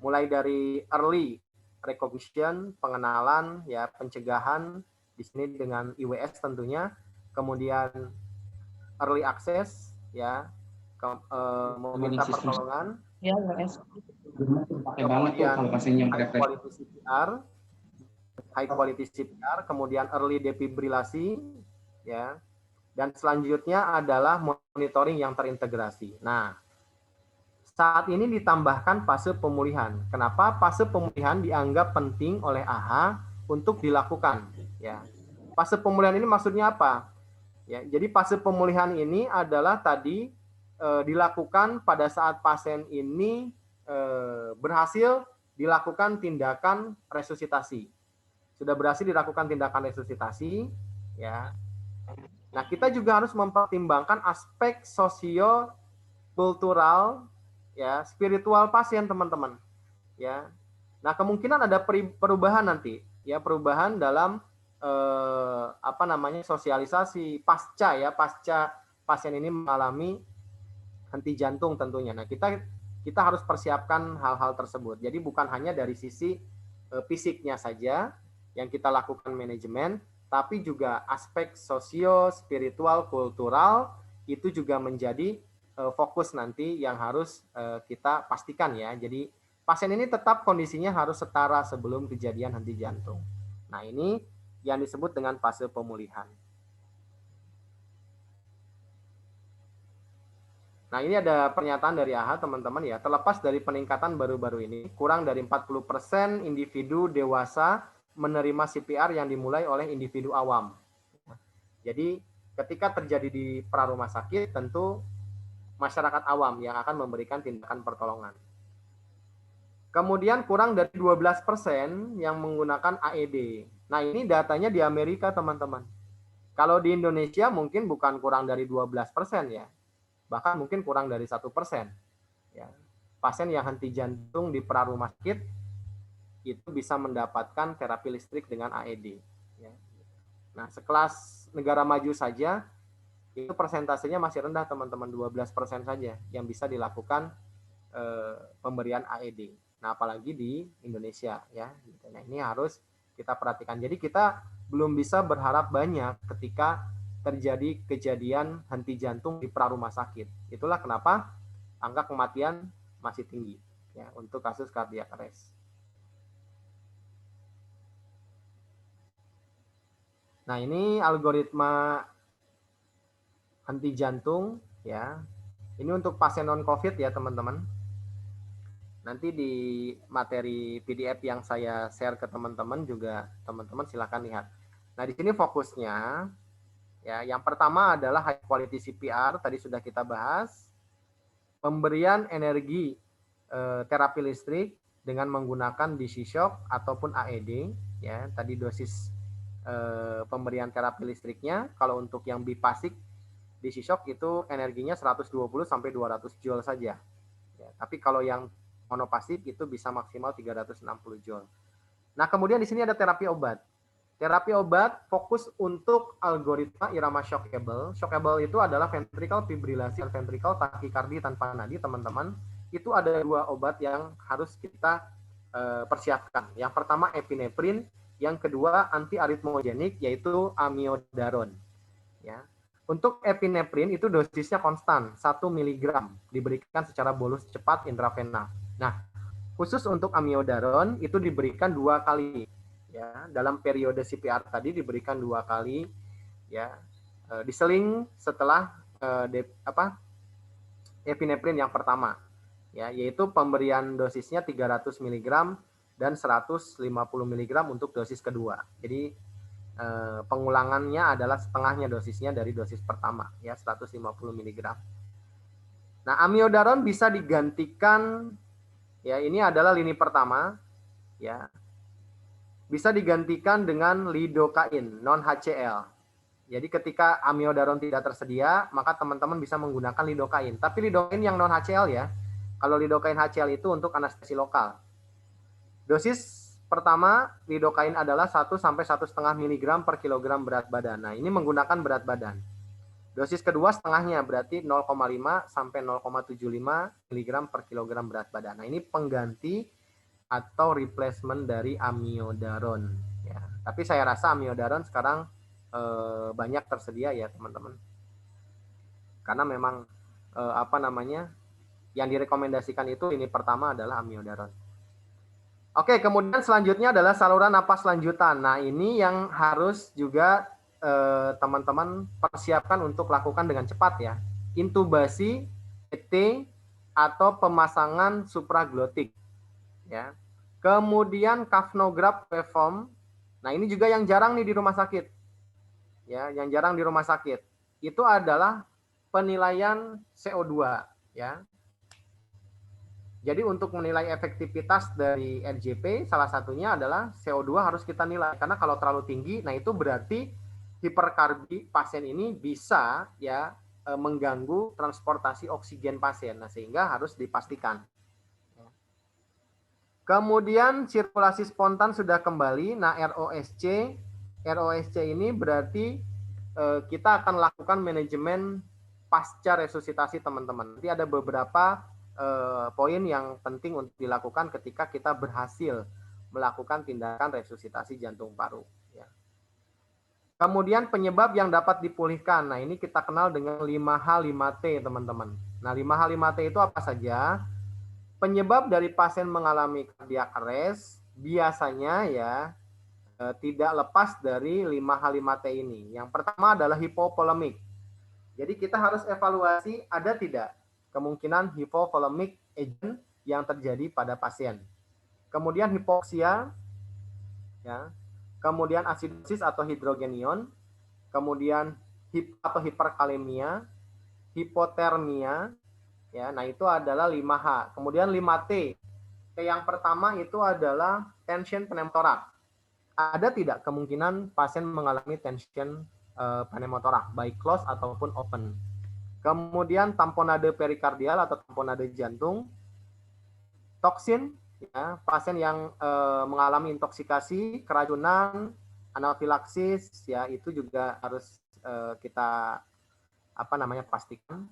Mulai dari early recognition, pengenalan ya, pencegahan di sini dengan IWS tentunya, kemudian early access ya, meminta pertolongan Ya, WS. kemudian high quality CPR, kemudian early defibrilasi ya, dan selanjutnya adalah monitoring yang terintegrasi. Nah, saat ini ditambahkan fase pemulihan. Kenapa fase pemulihan dianggap penting oleh AHA untuk dilakukan? Ya, fase pemulihan ini maksudnya apa? Ya, jadi fase pemulihan ini adalah tadi dilakukan pada saat pasien ini berhasil dilakukan tindakan resusitasi. Sudah berhasil dilakukan tindakan resusitasi, ya. Nah, kita juga harus mempertimbangkan aspek sosio-kultural ya, spiritual pasien teman-teman ya. Nah, kemungkinan ada perubahan nanti ya, perubahan dalam sosialisasi pasca pasien ini mengalami henti jantung tentunya. Nah, kita harus persiapkan hal-hal tersebut. Jadi bukan hanya dari sisi fisiknya saja yang kita lakukan manajemen, tapi juga aspek sosio, spiritual, kultural itu juga menjadi fokus nanti yang harus kita pastikan ya. Jadi pasien ini tetap kondisinya harus setara sebelum kejadian henti jantung. Nah, ini yang disebut dengan fase pemulihan. Nah, ini ada pernyataan dari AHA teman-teman ya. Terlepas dari peningkatan baru-baru ini, kurang dari 40% individu dewasa menerima CPR yang dimulai oleh individu awam. Jadi ketika terjadi di prarumah sakit, tentu masyarakat awam yang akan memberikan tindakan pertolongan. Kemudian kurang dari 12% yang menggunakan AED. Nah, ini datanya di Amerika, teman-teman. Kalau di Indonesia mungkin bukan kurang dari 12% ya. Bahkan mungkin kurang dari 1%. Ya. Pasien yang henti jantung di prarumah sakit itu bisa mendapatkan terapi listrik dengan AED. Ya. Nah, sekelas negara maju saja itu persentasenya masih rendah teman-teman, 12% saja yang bisa dilakukan pemberian AED. Nah, apalagi di Indonesia ya. Nah, ini harus kita perhatikan. Jadi kita belum bisa berharap banyak ketika terjadi kejadian henti jantung di prarumah sakit. Itulah kenapa angka kematian masih tinggi ya untuk kasus cardiac arrest. Nah, ini algoritma henti jantung ya. Ini untuk pasien non COVID ya, teman-teman. Nanti di materi PDF yang saya share ke teman-teman juga teman-teman silakan lihat. Nah, di sini fokusnya ya, yang pertama adalah high quality CPR, tadi sudah kita bahas. Pemberian energi terapi listrik dengan menggunakan DC shock ataupun AED ya. Tadi dosis pemberian terapi listriknya, kalau untuk yang bipasik DC shock itu energinya 120 sampai 200 joule saja. Ya, tapi kalau yang monopasif itu bisa maksimal 360 joule. Nah, kemudian di sini ada terapi obat. Terapi obat fokus untuk algoritma irama shockable. Shockable itu adalah ventricle fibrilasi dan ventricle takikardi tanpa nadi, teman-teman. Itu ada 2 obat yang harus kita persiapkan. Yang pertama epinefrin, yang kedua antiaritmogenik yaitu amiodaron. Ya. Untuk epinefrin itu dosisnya konstan, 1 mg diberikan secara bolus cepat intravena. Nah, khusus untuk amiodaron itu diberikan 2 kali. Ya, dalam periode CPR tadi diberikan 2 kali, ya, diseling setelah epinefrin yang pertama, ya, yaitu pemberian dosisnya 300 mg dan 150 mg untuk dosis kedua. Jadi pengulangannya adalah setengahnya dosisnya dari dosis pertama, ya, 150 mg. Nah, amiodaron bisa digantikan, ya, ini adalah lini pertama, ya, bisa digantikan dengan lidokain non HCl. Jadi ketika amiodaron tidak tersedia, maka teman-teman bisa menggunakan lidokain. Tapi lidokain yang non HCl ya. Kalau lidokain HCl itu untuk anestesi lokal. Dosis pertama lidokain adalah 1 sampai 1,5 mg per kilogram berat badan. Nah, ini menggunakan berat badan. Dosis kedua setengahnya, berarti 0,5 sampai 0,75 mg per kilogram berat badan. Nah, ini pengganti atau replacement dari amiodaron. Ya. Tapi saya rasa amiodaron sekarang banyak tersedia ya, teman-teman. Karena memang yang direkomendasikan itu ini pertama adalah amiodaron. Oke, kemudian selanjutnya adalah saluran napas lanjutan. Nah, ini yang harus juga teman-teman persiapkan untuk lakukan dengan cepat ya. Intubasi, ET, atau pemasangan supraglotik. Ya. Kemudian kafnograf waveform. Nah, ini juga yang jarang nih di rumah sakit. Ya, yang jarang di rumah sakit. Itu adalah penilaian CO2, ya. Jadi untuk menilai efektivitas dari RJP, salah satunya adalah CO2 harus kita nilai. Karena kalau terlalu tinggi, nah itu berarti hiperkarbi pasien ini bisa ya mengganggu transportasi oksigen pasien. Nah, sehingga harus dipastikan. Kemudian sirkulasi spontan sudah kembali. Nah, ROSC ini berarti kita akan lakukan manajemen pasca resusitasi, teman-teman. Nanti ada beberapa poin yang penting untuk dilakukan ketika kita berhasil melakukan tindakan resusitasi jantung paru. Ya. Kemudian penyebab yang dapat dipulihkan. Nah, ini kita kenal dengan 5H 5T, teman-teman. Nah, 5H 5T itu apa saja? Penyebab dari pasien mengalami cardiac arrest biasanya ya tidak lepas dari 5H 5T ini. Yang pertama adalah hipovolemik. Jadi kita harus evaluasi ada tidak kemungkinan hipovolemic agent yang terjadi pada pasien. Kemudian hipoksia, ya. Kemudian asidosis atau hidrogenion, kemudian hiperkalemia, hipotermia, ya. Nah, itu adalah 5H. Kemudian 5T. Yang pertama itu adalah tension pneumotorak. Ada tidak kemungkinan pasien mengalami tension pneumotorak, baik close ataupun open. Kemudian tamponade perikardial atau tamponade jantung, toksin, ya, pasien yang mengalami intoksikasi, keracunan, anafilaksis, ya, itu juga harus kita pastikan.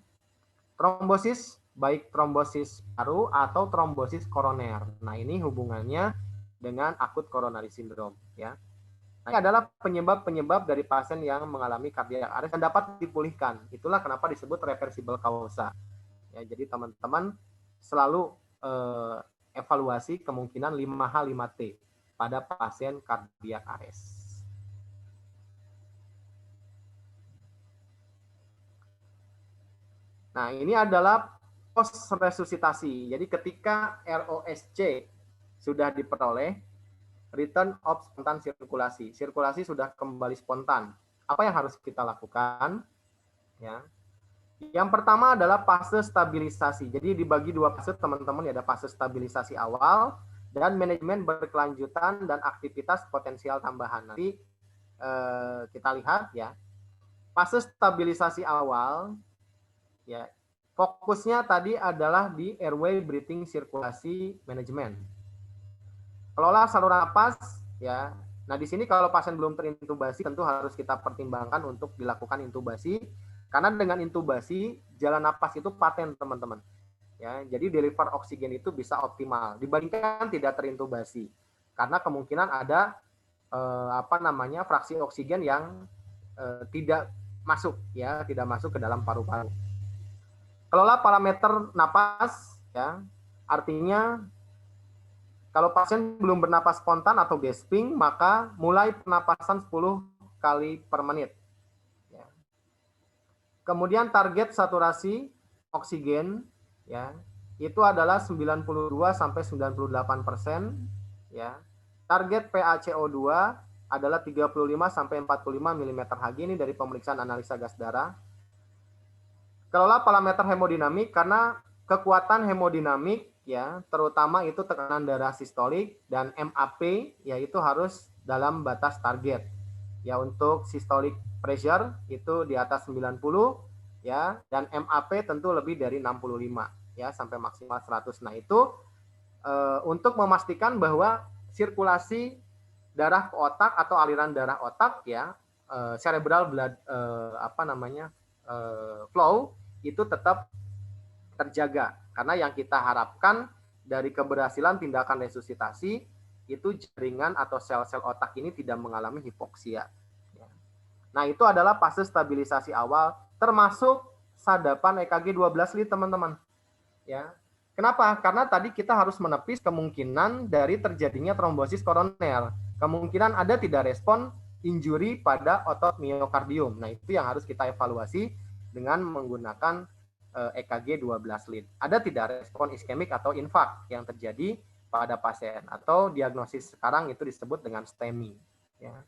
Trombosis, baik trombosis paru atau trombosis koroner. Nah, ini hubungannya dengan akut coronary syndrome, ya. Nah, ini adalah penyebab-penyebab dari pasien yang mengalami cardiac arrest dan dapat dipulihkan. Itulah kenapa disebut reversible causa. Ya, jadi teman-teman selalu evaluasi kemungkinan 5H 5T pada pasien cardiac arrest. Nah, ini adalah post resusitasi. Jadi ketika ROSC sudah diperoleh, return of spontan sirkulasi. Sirkulasi sudah kembali spontan. Apa yang harus kita lakukan? Ya. Yang pertama adalah fase stabilisasi. Jadi dibagi dua fase teman-teman, ada fase stabilisasi awal dan manajemen berkelanjutan dan aktivitas potensial tambahan. Nanti kita lihat ya. Fase stabilisasi awal ya, fokusnya tadi adalah di airway breathing sirkulasi manajemen. Kelola saluran napas ya. Nah, di sini kalau pasien belum terintubasi tentu harus kita pertimbangkan untuk dilakukan intubasi karena dengan intubasi jalan napas itu paten, teman-teman. Ya, jadi deliver oksigen itu bisa optimal dibandingkan tidak terintubasi. Karena kemungkinan ada fraksi oksigen yang tidak masuk ya, tidak masuk ke dalam paru-paru. Kelola parameter napas ya. Artinya kalau pasien belum bernapas spontan atau gasping, maka mulai pernapasan 10 kali per menit. Ya. Kemudian target saturasi oksigen ya, itu adalah 92 sampai 98%. Ya. Target PaCO2 adalah 35 sampai 45 mm/Hg, ini dari pemeriksaan analisa gas darah. Kelola parameter hemodinamik karena kekuatan hemodinamik ya, terutama itu tekanan darah sistolik dan MAP yaitu harus dalam batas target. Ya, untuk systolic pressure itu di atas 90 ya, dan MAP tentu lebih dari 65 ya, sampai maksimal 100. Nah, itu untuk memastikan bahwa sirkulasi darah ke otak atau aliran darah otak ya, cerebral blood flow itu tetap terjaga. Karena yang kita harapkan dari keberhasilan tindakan resusitasi itu jaringan atau sel-sel otak ini tidak mengalami hipoksia. Nah, itu adalah fase stabilisasi awal termasuk sadapan EKG 12 lead, teman-teman. Ya. Kenapa? Karena tadi kita harus menepis kemungkinan dari terjadinya trombosis koroner. Kemungkinan ada tidak respon injury pada otot miokardium. Nah, itu yang harus kita evaluasi dengan menggunakan EKG 12 lead. Ada tidak respon iskemik atau infark yang terjadi pada pasien, atau diagnosis sekarang itu disebut dengan STEMI. Ya.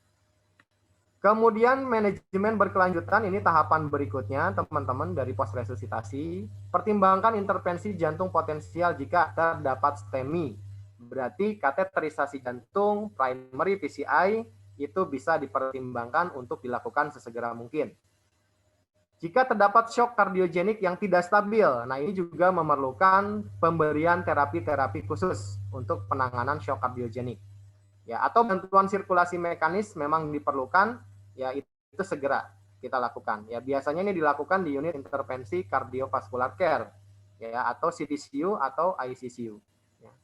Kemudian manajemen berkelanjutan, ini tahapan berikutnya teman-teman dari post resusitasi. Pertimbangkan intervensi jantung potensial jika terdapat STEMI. Berarti kateterisasi jantung primary PCI itu bisa dipertimbangkan untuk dilakukan sesegera mungkin. Jika terdapat shock kardiogenik yang tidak stabil, nah ini juga memerlukan pemberian terapi-terapi khusus untuk penanganan shock kardiogenik. Ya, atau bantuan sirkulasi mekanis memang diperlukan, ya itu segera kita lakukan. Ya, biasanya ini dilakukan di unit intervensi cardiovascular care, ya, atau CTCU atau ICCU. Ya.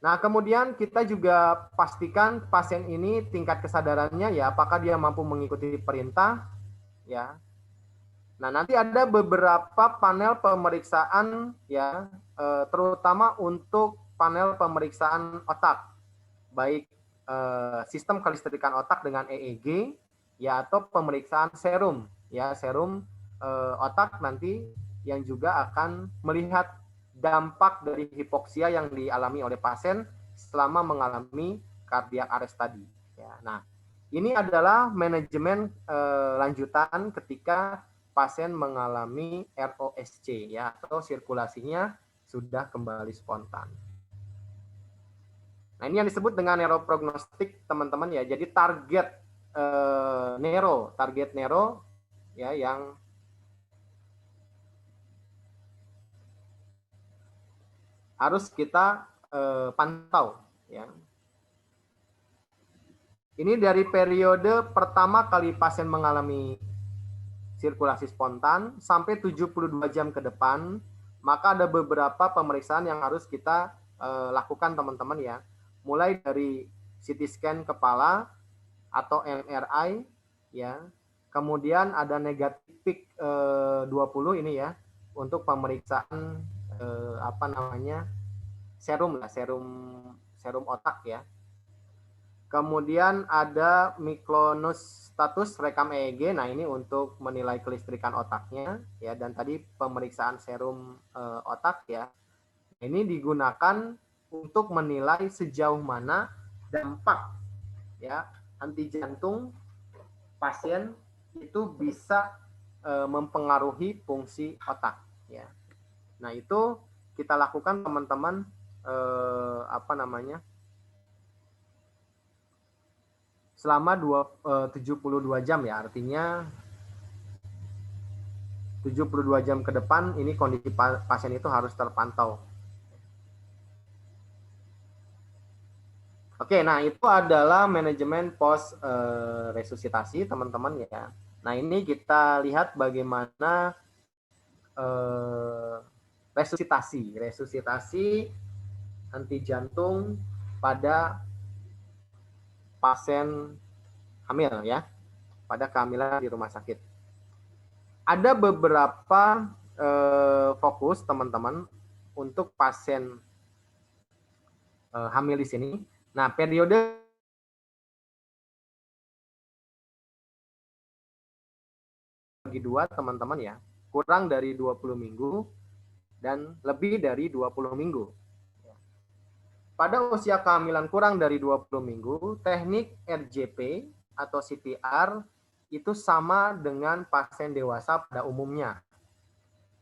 Nah, kemudian kita juga pastikan pasien ini tingkat kesadarannya, ya, apakah dia mampu mengikuti perintah. Ya, nah nanti ada beberapa panel pemeriksaan ya, terutama untuk panel pemeriksaan otak, baik sistem kelistrikan otak dengan EEG, ya atau pemeriksaan serum, ya serum otak nanti yang juga akan melihat dampak dari hipoksia yang dialami oleh pasien selama mengalami cardiac arrest tadi. Ya, nah. Ini adalah manajemen lanjutan ketika pasien mengalami ROSC ya, atau sirkulasinya sudah kembali spontan. Nah, ini yang disebut dengan neuroprognostik, teman-teman ya. Jadi target neuro ya yang harus kita pantau ya. Ini dari periode pertama kali pasien mengalami sirkulasi spontan sampai 72 jam ke depan, maka ada beberapa pemeriksaan yang harus kita lakukan, teman-teman ya. Mulai dari CT scan kepala atau MRI ya. Kemudian ada negatif peak 20 ini ya untuk pemeriksaan serum otak ya. Kemudian ada mikrostatus rekam EEG. Nah, ini untuk menilai kelistrikan otaknya ya, dan tadi pemeriksaan serum otak ya. Ini digunakan untuk menilai sejauh mana dampak ya henti jantung pasien itu bisa mempengaruhi fungsi otak ya. Nah, itu kita lakukan teman-teman apa namanya? Selama 72 jam ya, artinya 72 jam ke depan ini kondisi pasien itu harus terpantau. Oke, nah itu adalah manajemen pos resusitasi teman-teman ya. Nah, ini kita lihat bagaimana resusitasi henti jantung pada pasien hamil ya, pada kehamilan di rumah sakit. Ada beberapa fokus teman-teman untuk pasien hamil di sini. Nah, periode bagi 2 teman-teman ya, kurang dari 20 minggu dan lebih dari 20 minggu. Pada usia kehamilan kurang dari 20 minggu, teknik RJP atau CPR itu sama dengan pasien dewasa pada umumnya.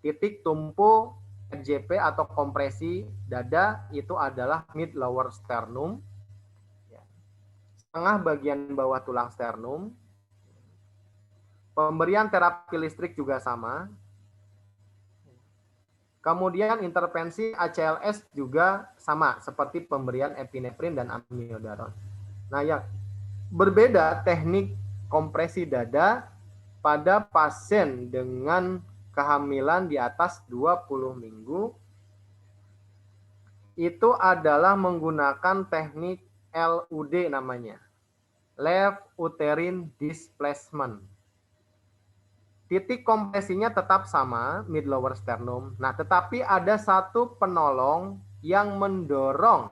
Titik tumpu RJP atau kompresi dada itu adalah mid lower sternum, tengah bagian bawah tulang sternum. Pemberian terapi listrik juga sama. Kemudian intervensi ACLS juga sama seperti pemberian epinefrin dan amiodaron. Nah, yang berbeda teknik kompresi dada pada pasien dengan kehamilan di atas 20 minggu itu adalah menggunakan teknik LUD namanya. Left uterine displacement. Titik kompresinya tetap sama, mid lower sternum. Nah, tetapi ada satu penolong yang mendorong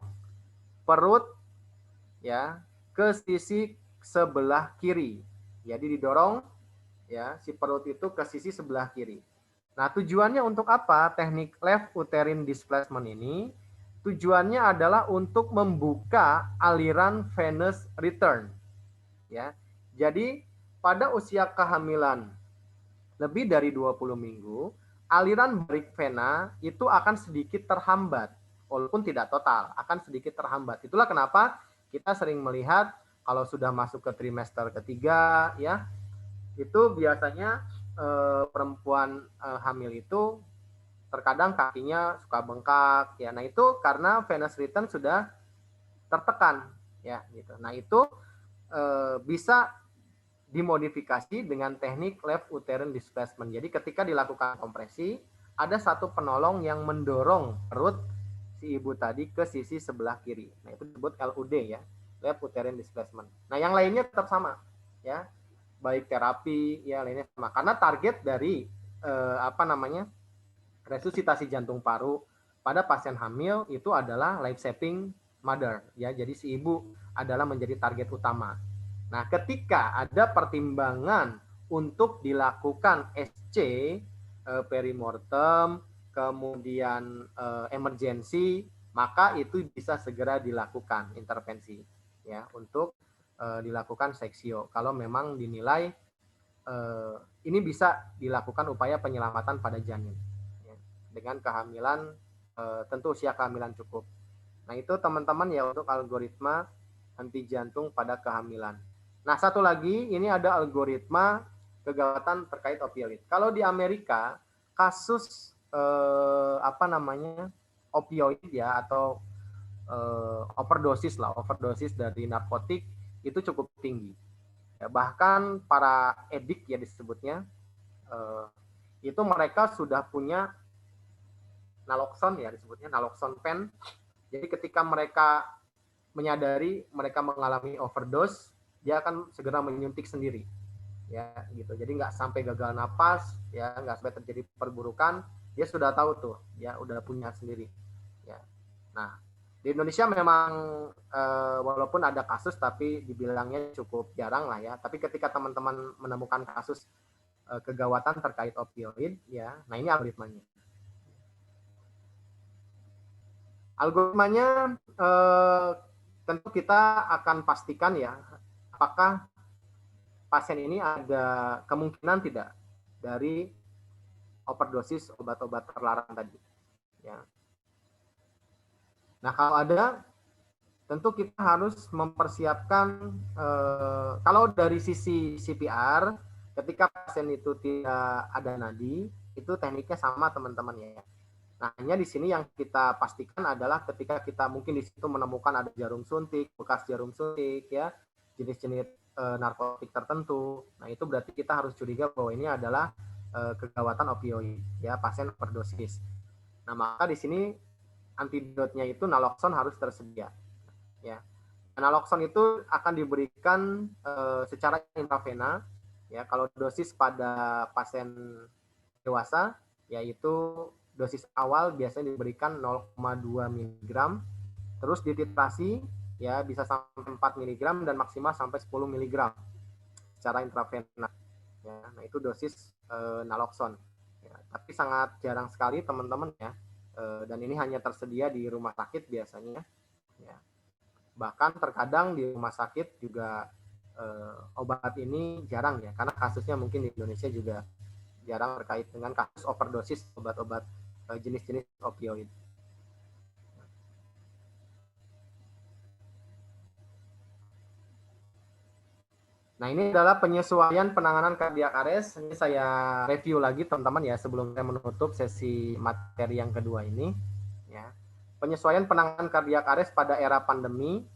perut ya ke sisi sebelah kiri. Jadi didorong ya si perut itu ke sisi sebelah kiri. Nah, tujuannya untuk apa? Teknik left uterine displacement ini tujuannya adalah untuk membuka aliran venous return. Ya. Jadi pada usia kehamilan lebih dari 20 minggu, aliran balik vena itu akan sedikit terhambat, walaupun tidak total, akan sedikit terhambat. Itulah kenapa kita sering melihat kalau sudah masuk ke trimester ketiga, ya, itu biasanya perempuan hamil itu terkadang kakinya suka bengkak, ya. Nah, itu karena venous return sudah tertekan, ya, gitu. Nah, itu bisa dimodifikasi dengan teknik left uterine displacement. Jadi ketika dilakukan kompresi, ada satu penolong yang mendorong perut si ibu tadi ke sisi sebelah kiri. Nah, itu disebut LUD ya, left uterine displacement. Nah, yang lainnya tetap sama ya. Baik terapi ya lainnya sama. Karena target dari resusitasi jantung paru pada pasien hamil itu adalah life saving mother ya. Jadi si ibu adalah menjadi target utama. Nah, ketika ada pertimbangan untuk dilakukan SC, perimortem, kemudian emergensi, maka itu bisa segera dilakukan intervensi ya untuk dilakukan seksio. Kalau memang dinilai ini bisa dilakukan upaya penyelamatan pada janin ya, dengan kehamilan tentu usia kehamilan cukup. Nah, itu teman-teman ya untuk algoritma henti jantung pada kehamilan. Nah, satu lagi, ini ada algoritma kegawatan terkait opioid. Kalau di Amerika, kasus opioid ya atau overdosis dari narkotik itu cukup tinggi. Ya, bahkan para edik ya disebutnya, itu mereka sudah punya naloxone ya disebutnya, naloxone pen. Jadi ketika mereka menyadari mereka mengalami overdose, dia akan segera menyuntik sendiri ya gitu. Jadi nggak sampai gagal napas ya, nggak sampai terjadi perburukan, dia sudah tahu tuh ya, udah punya sendiri ya. Nah, Di Indonesia memang walaupun ada kasus tapi dibilangnya cukup jarang lah ya. Tapi ketika teman-teman menemukan kasus kegawatan terkait opioid ya, nah ini algoritmanya. Algoritmanya tentu kita akan pastikan ya, apakah pasien ini ada kemungkinan tidak dari overdosis obat-obat terlarang tadi. Ya. Nah, kalau ada, tentu kita harus mempersiapkan, kalau dari sisi CPR, ketika pasien itu tidak ada nadi, itu tekniknya sama teman-teman ya. Nah, hanya di sini yang kita pastikan adalah ketika kita mungkin di situ menemukan ada jarum suntik, bekas jarum suntik, ya, jenis-jenis narkotik tertentu. Nah, itu berarti kita harus curiga bahwa ini adalah kegawatan opioid, ya, pasien overdosis. Nah, maka di sini antidotnya itu naloxon harus tersedia. Ya. Naloxon itu akan diberikan secara intravena. Ya, kalau dosis pada pasien dewasa, yaitu dosis awal biasanya diberikan 0,2 mg, terus dititrasi ya bisa sampai 4 mg dan maksimal sampai 10 mg secara intravena. Ya, nah itu dosis naloxon. Ya, tapi sangat jarang sekali teman-teman ya. Dan ini hanya tersedia di rumah sakit biasanya. Ya. Bahkan terkadang di rumah sakit juga obat ini jarang ya, karena kasusnya mungkin di Indonesia juga jarang terkait dengan kasus overdosis obat-obat jenis-jenis opioid. Nah, ini adalah penyesuaian penanganan kardiak arrest. Ini saya review lagi teman-teman ya sebelum saya menutup sesi materi yang kedua ini. Ya. Penyesuaian penanganan kardiak arrest pada era pandemi.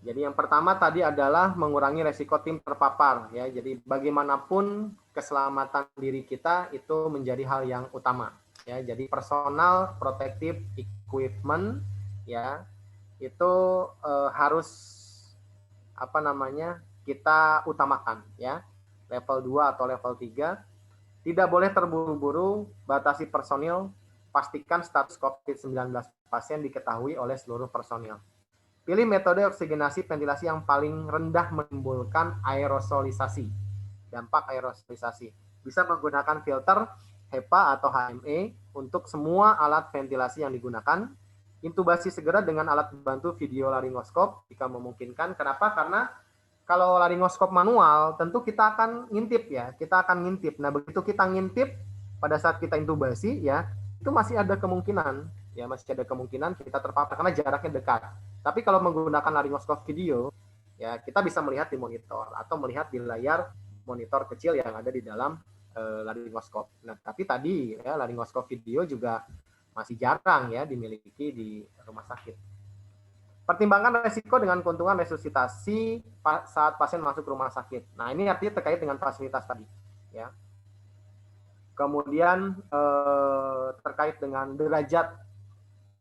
Jadi yang pertama tadi adalah mengurangi resiko tim terpapar ya. Jadi bagaimanapun keselamatan diri kita itu menjadi hal yang utama ya. Jadi personal protective equipment ya itu harus kita utamakan ya. Level 2 atau level 3. Tidak boleh terburu-buru, batasi personil, pastikan status COVID-19 pasien diketahui oleh seluruh personil. Pilih metode oksigenasi ventilasi yang paling rendah menimbulkan aerosolisasi. Dampak aerosolisasi. Bisa menggunakan filter HEPA atau HME untuk semua alat ventilasi yang digunakan. Intubasi segera dengan alat bantu video laringoskop jika memungkinkan. Kenapa? Karena kalau laringoskop manual tentu kita akan ngintip ya. Kita akan ngintip. Nah, begitu kita ngintip pada saat kita intubasi ya, itu masih ada kemungkinan kita terpapar karena jaraknya dekat. Tapi kalau menggunakan laringoskop video, ya kita bisa melihat di monitor atau melihat di layar monitor kecil yang ada di dalam laringoskop. Nah, tapi tadi ya laringoskop video juga masih jarang ya dimiliki di rumah sakit. Pertimbangan resiko dengan keuntungan resusitasi saat pasien masuk rumah sakit. Nah, ini artinya terkait dengan fasilitas tadi, ya. Kemudian terkait dengan derajat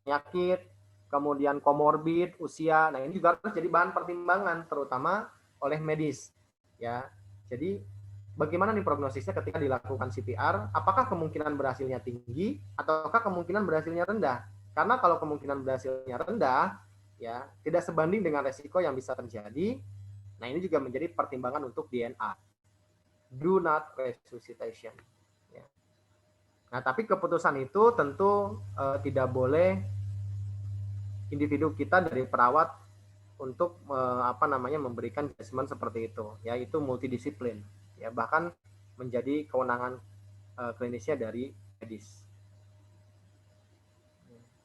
penyakit, kemudian komorbid, usia. Nah, ini juga harus jadi bahan pertimbangan terutama oleh medis ya. Jadi bagaimana nih prognosisnya ketika dilakukan CPR? Apakah kemungkinan berhasilnya tinggi ataukah kemungkinan berhasilnya rendah? Karena kalau kemungkinan berhasilnya rendah ya, tidak sebanding dengan resiko yang bisa terjadi. Nah, ini juga menjadi pertimbangan untuk DNA. Do not resuscitation. Ya. Nah, tapi keputusan itu tentu tidak boleh individu kita dari perawat untuk memberikan judgement seperti itu, yaitu multidisiplin, ya bahkan menjadi kewenangan klinisnya dari medis.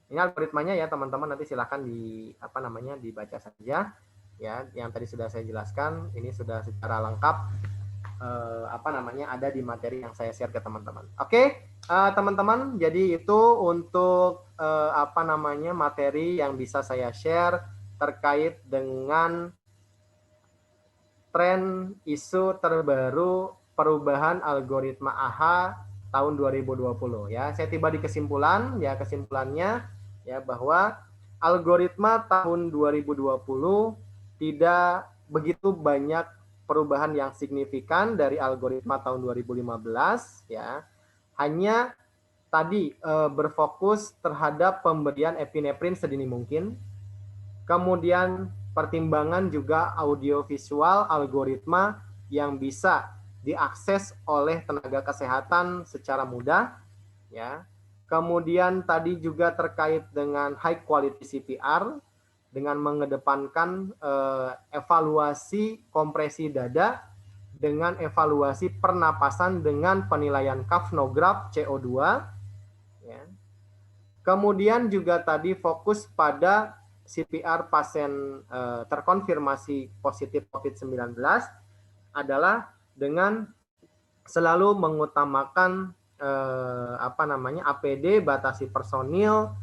Ini algoritmanya ya teman-teman, nanti silahkan dibaca saja ya, yang tadi sudah saya jelaskan, ini sudah secara lengkap ada di materi yang saya share ke teman-teman. Oke, teman-teman, jadi itu untuk materi yang bisa saya share terkait dengan tren isu terbaru perubahan algoritma AHA tahun 2020 ya. Saya tiba di kesimpulannya ya bahwa algoritma tahun 2020 tidak begitu banyak perubahan yang signifikan dari algoritma tahun 2015 ya. Hanya tadi berfokus terhadap pemberian epinefrin sedini mungkin. Kemudian pertimbangan juga audiovisual algoritma yang bisa diakses oleh tenaga kesehatan secara mudah, ya. Kemudian tadi juga terkait dengan high quality CPR dengan mengedepankan evaluasi kompresi dada dengan evaluasi pernapasan dengan penilaian kapnograf CO2, ya. Kemudian juga tadi fokus pada CPR pasien terkonfirmasi positif COVID-19 adalah dengan selalu mengutamakan APD, batasi personil,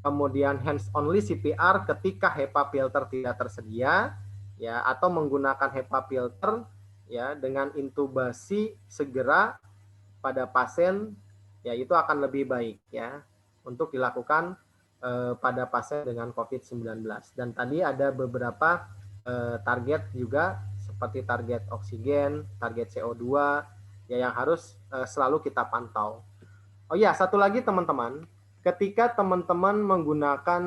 kemudian hands only CPR ketika HEPA filter tidak tersedia, ya, atau menggunakan HEPA filter, ya, dengan intubasi segera pada pasien, ya, itu akan lebih baik, ya, untuk dilakukan pada pasien dengan COVID-19. Dan tadi ada beberapa target juga seperti target oksigen, target CO2, ya, yang harus selalu kita pantau. Oh ya, satu lagi teman-teman, ketika teman-teman menggunakan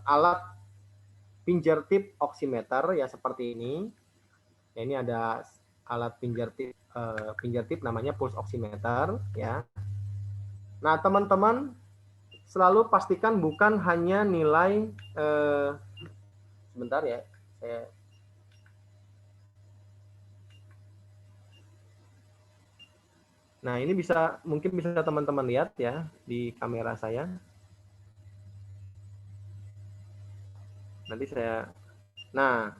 alat fingertip oximeter ya seperti ini, ya, ini ada alat fingertip namanya pulse oximeter, ya. Nah, teman-teman selalu pastikan bukan hanya nilai sebentar ya, Nah, ini mungkin bisa teman-teman lihat ya di kamera saya. Nah,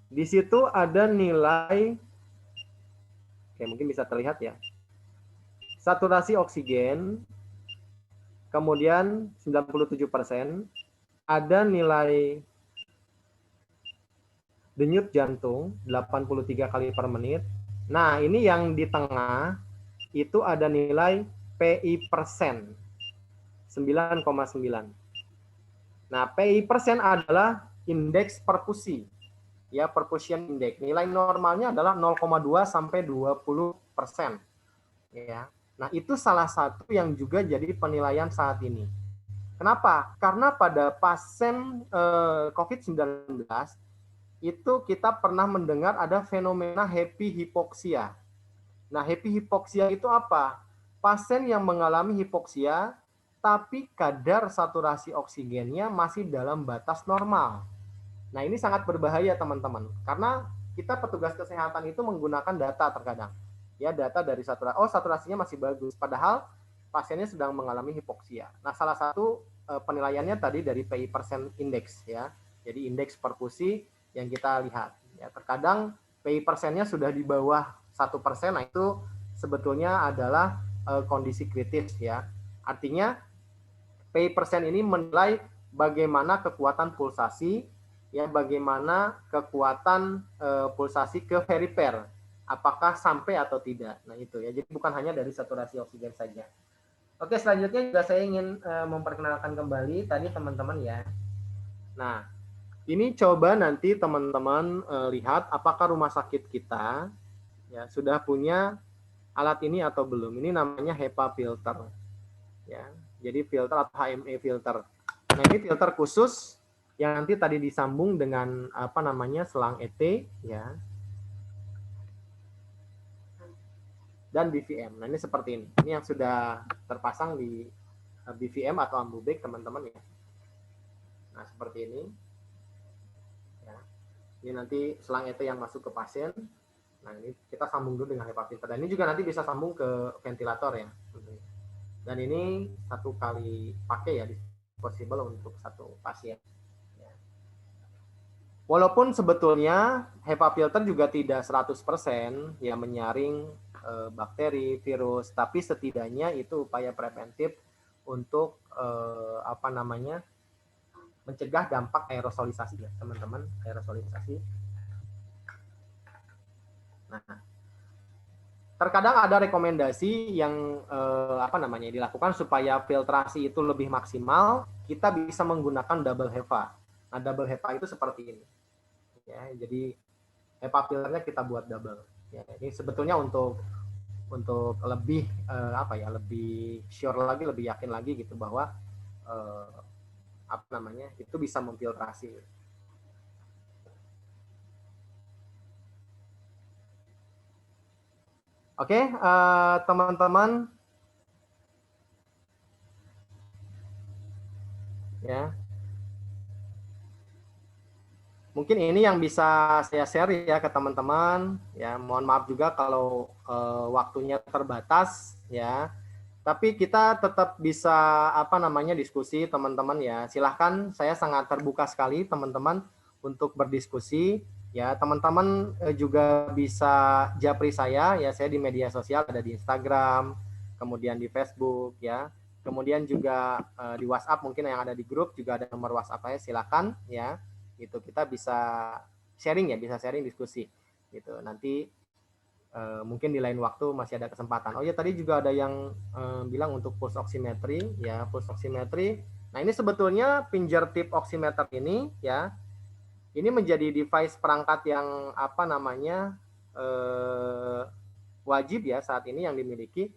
di situ ada nilai, oke, mungkin bisa terlihat ya. Saturasi oksigen, kemudian 97%, ada nilai denyut jantung 83 kali per menit. Nah, ini yang di tengah itu ada nilai PI persen 9,9. Nah, PI persen adalah indeks perfusi, ya, perfusion index. Nilai normalnya adalah 0,2 sampai 20%, ya. Nah, itu salah satu yang juga jadi penilaian saat ini. Kenapa? Karena pada pasien COVID-19 itu kita pernah mendengar ada fenomena happy hipoksia. Nah, happy hipoksia itu apa? Pasien yang mengalami hipoksia, tapi kadar saturasi oksigennya masih dalam batas normal. Nah, ini sangat berbahaya, teman-teman. Karena kita petugas kesehatan itu menggunakan data terkadang. Ya, data dari saturasinya masih bagus. Padahal pasiennya sedang mengalami hipoksia. Nah, salah satu penilaiannya tadi dari PI persen index, ya. Jadi indeks perfusi yang kita lihat. Ya, terkadang PI persennya sudah di bawah 1%, nah itu sebetulnya adalah kondisi kritis, ya. Artinya PI persen ini menilai bagaimana kekuatan pulsasi, ya, bagaimana kekuatan pulsasi ke perifer, apakah sampai atau tidak. Nah, itu ya. Jadi bukan hanya dari saturasi oksigen saja. Oke, selanjutnya juga saya ingin memperkenalkan kembali tadi teman-teman ya. Nah, ini coba nanti teman-teman lihat apakah rumah sakit kita ya sudah punya alat ini atau belum. Ini namanya HEPA filter, ya. Jadi filter atau HME filter. Nah, ini filter khusus yang nanti tadi disambung dengan selang ET, ya, dan BVM. Nah, ini seperti ini. Ini yang sudah terpasang di BVM atau Ambubek, teman-teman ya. Nah, seperti ini. Ya. Ini nanti selang ET yang masuk ke pasien. Nah, ini kita sambung dulu dengan HEPA filter. Dan ini juga nanti bisa sambung ke ventilator ya. Dan ini satu kali pakai ya, possible untuk satu pasien. Ya. Walaupun sebetulnya HEPA filter juga tidak 100% ya menyaring bakteri, virus, tapi setidaknya itu upaya preventif untuk mencegah dampak aerosolisasi ya, teman-teman, aerosolisasi. Nah, terkadang ada rekomendasi yang dilakukan supaya filtrasi itu lebih maksimal, kita bisa menggunakan double HEPA. Nah, double HEPA itu seperti ini. Ya, jadi HEPA filternya kita buat double. Ya, ini sebetulnya untuk lebih lebih sure lagi, lebih yakin lagi gitu bahwa itu bisa memfiltrasi. Oke, teman-teman, ya. Mungkin ini yang bisa saya share ya ke teman-teman. Ya, mohon maaf juga kalau waktunya terbatas, ya. Tapi kita tetap bisa diskusi, teman-teman, ya. Silahkan, saya sangat terbuka sekali teman-teman untuk berdiskusi. Ya, teman-teman juga bisa japri saya, ya. Saya di media sosial, ada di Instagram, kemudian di Facebook, ya. Kemudian juga di WhatsApp, mungkin yang ada di grup juga ada nomor WhatsApp saya. Silakan, ya. Itu kita bisa sharing, ya, bisa sharing diskusi. Gitu. Nanti mungkin di lain waktu masih ada kesempatan. Oh ya, tadi juga ada yang bilang untuk pulse oximetry, ya, pulse oximetry. Nah, ini sebetulnya fingertip oximeter ini, ya, ini menjadi device perangkat yang wajib ya saat ini yang dimiliki.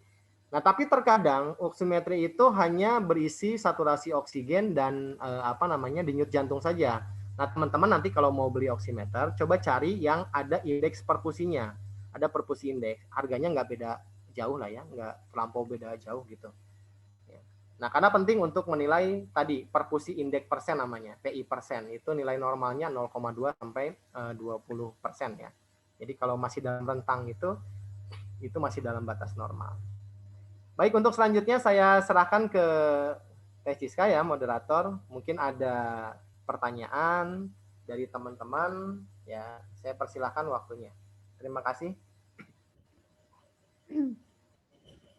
Nah, tapi terkadang oximetry itu hanya berisi saturasi oksigen dan denyut jantung saja. Nah, teman-teman nanti kalau mau beli oximeter, coba cari yang ada indeks perfusinya. Ada perfusi indeks, harganya nggak beda jauh lah ya, nggak terlampau beda jauh gitu. Nah, karena penting untuk menilai tadi perfusi indeks persen namanya, PI persen, itu nilai normalnya 0,2 sampai 20% ya. Jadi kalau masih dalam rentang itu masih dalam batas normal. Baik, untuk selanjutnya saya serahkan ke Teh Siska ya, moderator. Mungkin ada pertanyaan dari teman-teman, ya, saya persilahkan waktunya. Terima kasih.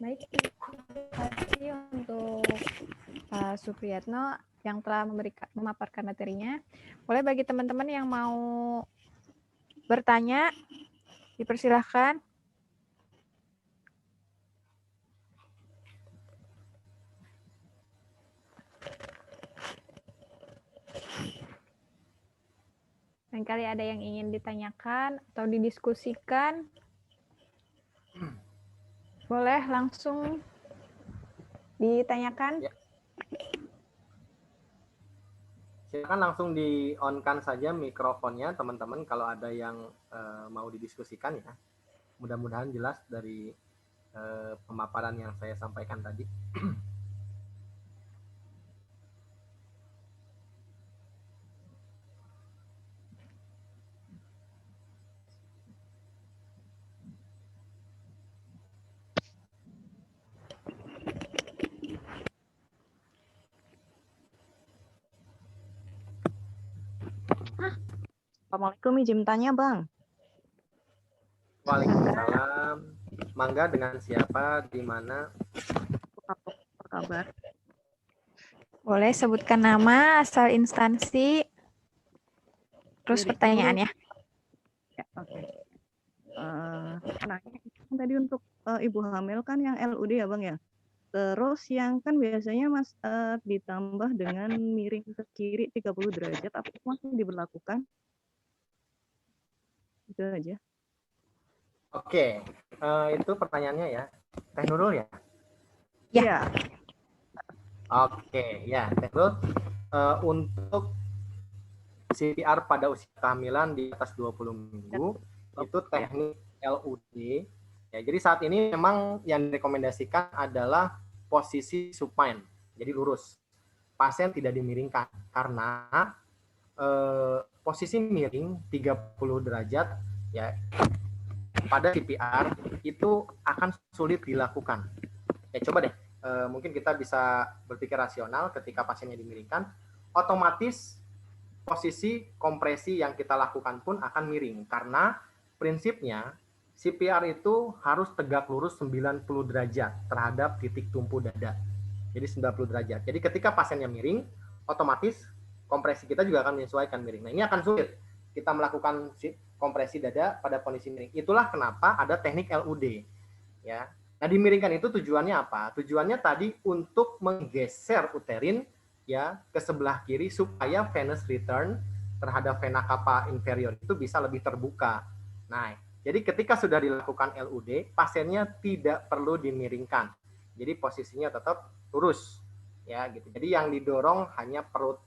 Baik, terima kasih untuk Pak Supriyatno yang telah memaparkan materinya. Boleh bagi teman-teman yang mau bertanya, dipersilahkan. Barangkali ada yang ingin ditanyakan atau didiskusikan. Boleh langsung ditanyakan. Ya. Silakan langsung di-on-kan saja mikrofonnya, teman-teman, kalau ada yang mau didiskusikan ya. Mudah-mudahan jelas dari pemaparan yang saya sampaikan tadi. Assalamualaikum, izin tanya, Bang. Waalaikumsalam. Mangga, dengan siapa, di mana? Apa kabar? Boleh sebutkan nama, asal instansi, terus pertanyaannya. Ya, oke. Nanya tadi untuk ibu hamil kan yang LUD ya, Bang ya. Terus yang kan biasanya Mas ditambah dengan miring ke kiri 30 derajat, apa masih diberlakukan? Itu aja. Oke, itu pertanyaannya ya. Teh Nurul ya? Ya. Oke, ya, Teh Nurul. Untuk CPR pada usia kehamilan di atas 20 minggu, itu teknik LUD. Ya, jadi saat ini memang yang direkomendasikan adalah posisi supine, jadi lurus. Pasien tidak dimiringkan karena posisi miring 30 derajat ya pada CPR itu akan sulit dilakukan. Ya, coba deh, mungkin kita bisa berpikir rasional ketika pasiennya dimiringkan, otomatis posisi kompresi yang kita lakukan pun akan miring karena prinsipnya CPR itu harus tegak lurus 90 derajat terhadap titik tumpu dada. Jadi 90 derajat. Jadi ketika pasiennya miring, otomatis kompresi kita juga akan menyesuaikan miring. Nah, ini akan sulit kita melakukan kompresi dada pada kondisi miring. Itulah kenapa ada teknik LUD. Ya. Nah, dimiringkan itu tujuannya apa? Tujuannya tadi untuk menggeser uterin ya ke sebelah kiri supaya venous return terhadap vena cava inferior itu bisa lebih terbuka. Nah, Jadi ketika sudah dilakukan LUD, pasiennya tidak perlu dimiringkan. Jadi posisinya tetap lurus, ya gitu. Jadi yang didorong hanya perut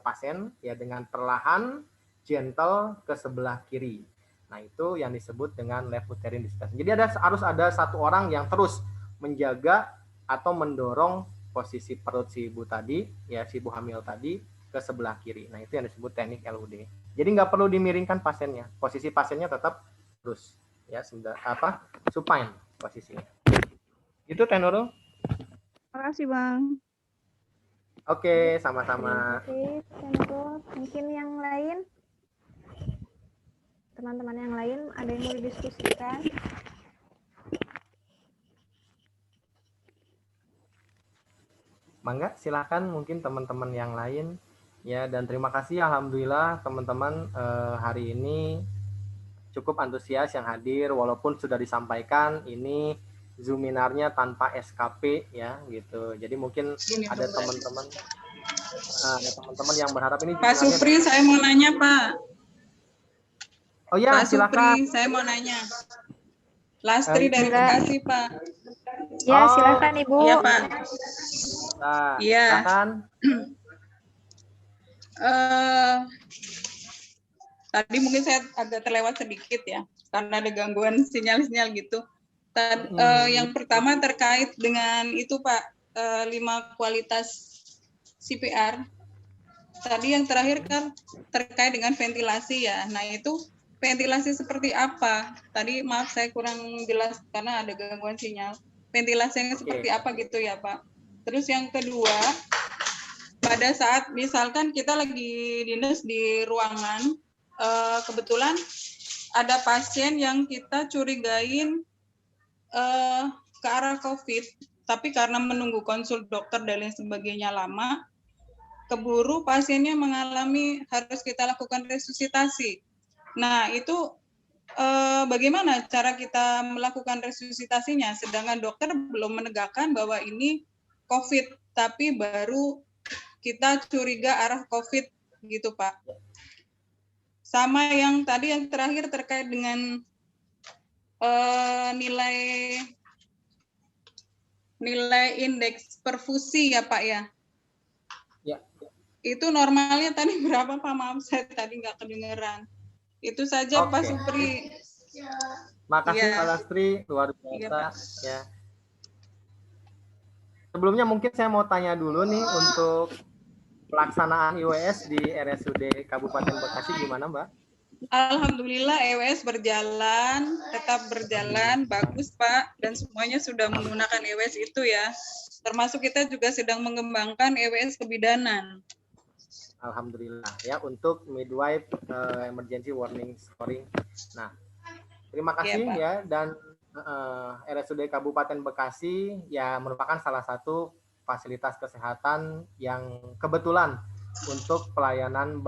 pasien ya dengan perlahan, gentle ke sebelah kiri. Nah itu yang disebut dengan left uterine distension. Jadi harus ada satu orang yang terus menjaga atau mendorong posisi perut si ibu tadi, ya si ibu hamil tadi ke sebelah kiri. Nah itu yang disebut teknik LUD. Jadi nggak perlu dimiringkan pasiennya, posisi pasiennya tetap lurus, ya sudah supine posisinya. Itu Teh Nurul. Terima kasih Bang. Oke, sama-sama. Terima kasih, Tenko. Mungkin yang lain, teman-teman yang lain ada yang mau didiskusikan? Mangga, silakan mungkin teman-teman yang lain. Ya, dan terima kasih alhamdulillah teman-teman hari ini cukup antusias yang hadir walaupun sudah disampaikan ini Zoominarnya tanpa SKP ya gitu. Jadi mungkin ada teman-teman yang berharap ini Pak Supri, saya mau nanya, Pak. Oh ya, Pak silakan. Supri, saya mau nanya. Lastri dari Bekasi, Pak. Ya, silakan Ibu. Iya, Pak. Nah, Iya. silakan. Tadi mungkin saya agak terlewat sedikit ya, karena ada gangguan sinyal-sinyal gitu. Yang pertama terkait dengan itu Pak, 5 kualitas CPR. Tadi yang terakhir kan terkait dengan ventilasi ya. Nah itu ventilasi seperti apa? Tadi maaf saya kurang jelas karena ada gangguan sinyal. Ventilasinya seperti apa gitu ya Pak. Terus yang kedua, pada saat misalkan kita lagi dinas di ruangan, kebetulan ada pasien yang kita curigain ke arah COVID, tapi karena menunggu konsul dokter dan lain sebagainya lama, keburu pasiennya mengalami harus kita lakukan resusitasi. Nah, itu bagaimana cara kita melakukan resusitasinya? Sedangkan dokter belum menegakkan bahwa ini COVID, tapi baru kita curiga arah COVID gitu, Pak. Sama yang tadi yang terakhir terkait dengan nilai indeks perfusi ya Pak ya. Ya. Itu normalnya tadi berapa Pak? Maaf saya tadi nggak kedengeran. Itu saja Pak Supri. Makasih Ya. Pak Lastri, luar biasa ya. Sebelumnya mungkin saya mau tanya dulu nih untuk pelaksanaan IWS di RSUD Kabupaten Bekasi gimana Mbak? Alhamdulillah EWS berjalan, tetap berjalan, bagus Pak, dan semuanya sudah menggunakan EWS itu ya. Termasuk kita juga sedang mengembangkan EWS kebidanan. Alhamdulillah ya untuk midwife emergency warning scoring. Nah, terima kasih ya dan RSUD Kabupaten Bekasi ya merupakan salah satu fasilitas kesehatan yang kebetulan untuk pelayanan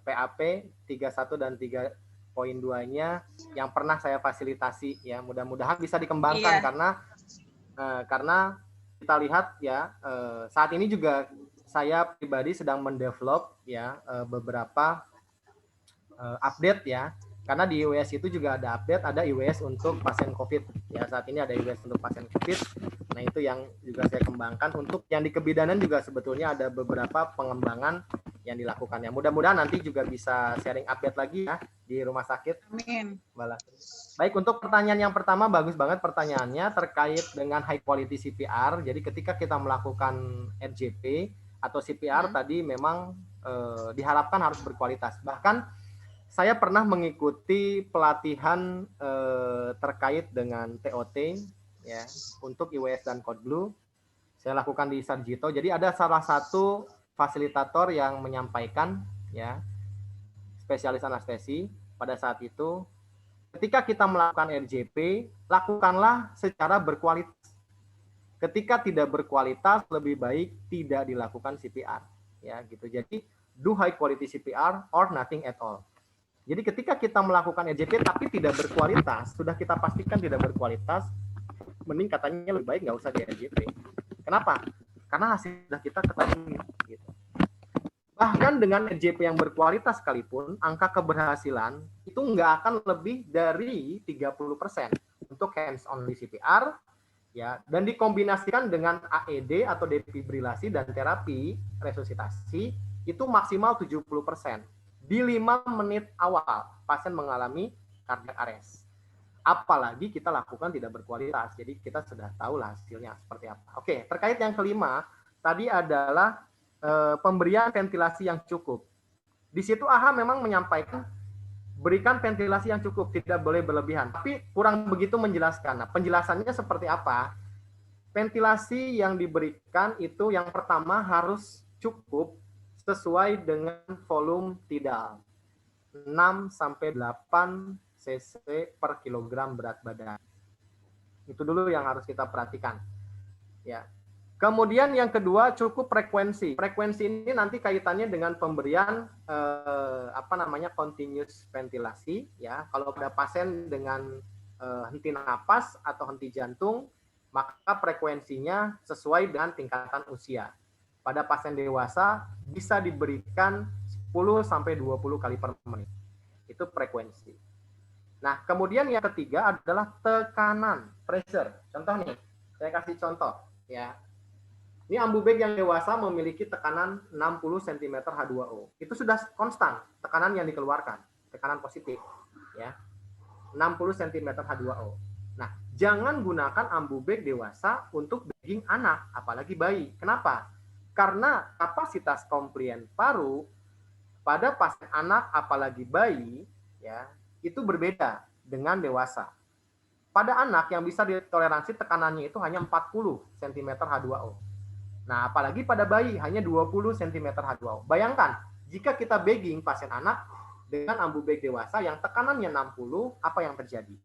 PAP 31 dan 3.2-nya yang pernah saya fasilitasi ya. Mudah-mudahan bisa dikembangkan karena kita lihat ya saat ini juga saya pribadi sedang mendevelop ya beberapa update ya. Karena di IWS itu juga ada update, ada IWS untuk pasien COVID. Ya, saat ini ada IWS untuk pasien COVID. Nah, itu yang juga saya kembangkan. Untuk yang di kebidanan juga sebetulnya ada beberapa pengembangan yang dilakukan. Ya, mudah-mudahan nanti juga bisa sharing update lagi ya di rumah sakit. Amin. Baik, untuk pertanyaan yang pertama, bagus banget pertanyaannya terkait dengan high quality CPR. Jadi ketika kita melakukan RJP atau CPR tadi memang diharapkan harus berkualitas. Bahkan saya pernah mengikuti pelatihan terkait dengan TOT ya untuk IWS dan Code Blue. Saya lakukan di Sarjito. Jadi ada salah satu fasilitator yang menyampaikan ya spesialis anestesi pada saat itu ketika kita melakukan RJP lakukanlah secara berkualitas. Ketika tidak berkualitas lebih baik tidak dilakukan CPR ya gitu. Jadi do high quality CPR or nothing at all. Jadi ketika kita melakukan RJP tapi tidak berkualitas, sudah kita pastikan tidak berkualitas, mending katanya lebih baik nggak usah di RJP. Kenapa? Karena hasil sudah kita ketahui. Gitu. Bahkan dengan RJP yang berkualitas sekalipun, angka keberhasilan itu nggak akan lebih dari 30% untuk hands-on di CPR, ya, dan dikombinasikan dengan AED atau defibrilasi dan terapi resusitasi itu maksimal 70%. Di 5 menit awal pasien mengalami cardiac arrest. Apalagi kita lakukan tidak berkualitas, jadi kita sudah tahu lah hasilnya seperti apa. Oke, terkait yang kelima, tadi adalah pemberian ventilasi yang cukup. Di situ AHA memang menyampaikan berikan ventilasi yang cukup, tidak boleh berlebihan. Tapi kurang begitu menjelaskan. Nah, penjelasannya seperti apa? Ventilasi yang diberikan itu yang pertama harus cukup sesuai dengan volume tidal. 6 sampai 8 cc per kilogram berat badan. Itu dulu yang harus kita perhatikan. Ya. Kemudian yang kedua cukup frekuensi. Frekuensi ini nanti kaitannya dengan pemberian continuous ventilasi. Ya, kalau pada pasien dengan henti napas atau henti jantung, maka frekuensinya sesuai dengan tingkatan usia. Pada pasien dewasa bisa diberikan 10 sampai 20 kali per menit. Itu frekuensi. Nah, kemudian yang ketiga adalah tekanan, pressure. Contoh nih, saya kasih contoh ya. Ini ambubeg yang dewasa memiliki tekanan 60 cm H2O. Itu sudah konstan tekanan yang dikeluarkan, tekanan positif ya. 60 cm H2O. Nah, jangan gunakan ambubeg dewasa untuk bagging anak, apalagi bayi. Kenapa? Karena kapasitas komplien paru pada pasien anak apalagi bayi ya, itu berbeda dengan dewasa. Pada anak yang bisa ditoleransi tekanannya itu hanya 40 cm H2O. Nah, apalagi pada bayi hanya 20 cm H2O. Bayangkan, jika kita bagging pasien anak dengan ambubeg dewasa yang tekanannya 60, apa yang terjadi?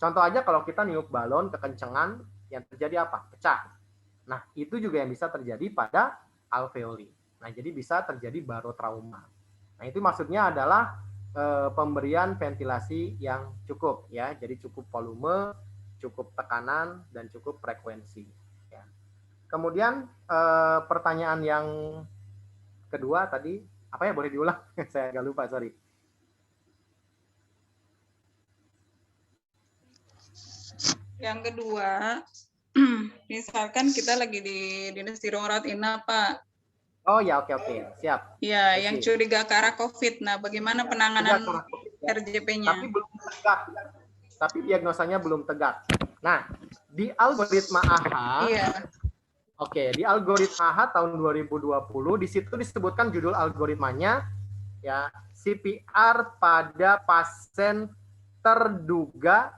Contoh aja kalau kita niup balon kekencengan, yang terjadi apa? Pecah. Nah, itu juga yang bisa terjadi pada alveoli. Nah, jadi bisa terjadi barotrauma. Nah, itu maksudnya adalah pemberian ventilasi yang cukup ya, jadi cukup volume, cukup tekanan dan cukup frekuensi. Ya. Kemudian pertanyaan yang kedua tadi apa ya, boleh diulang? Saya agak lupa, sorry. Yang kedua, misalkan kita lagi di dinas rawat inap, Pak. Oh ya, oke, siap. Ya, yang curiga ke arah COVID. Nah, bagaimana penanganan RJP-nya? Tapi belum tegak. Tapi diagnosanya belum tegak. Nah, di algoritma AHA, oke, di algoritma AHA tahun 2020, di situ disebutkan judul algoritmanya, ya, CPR pada pasien terduga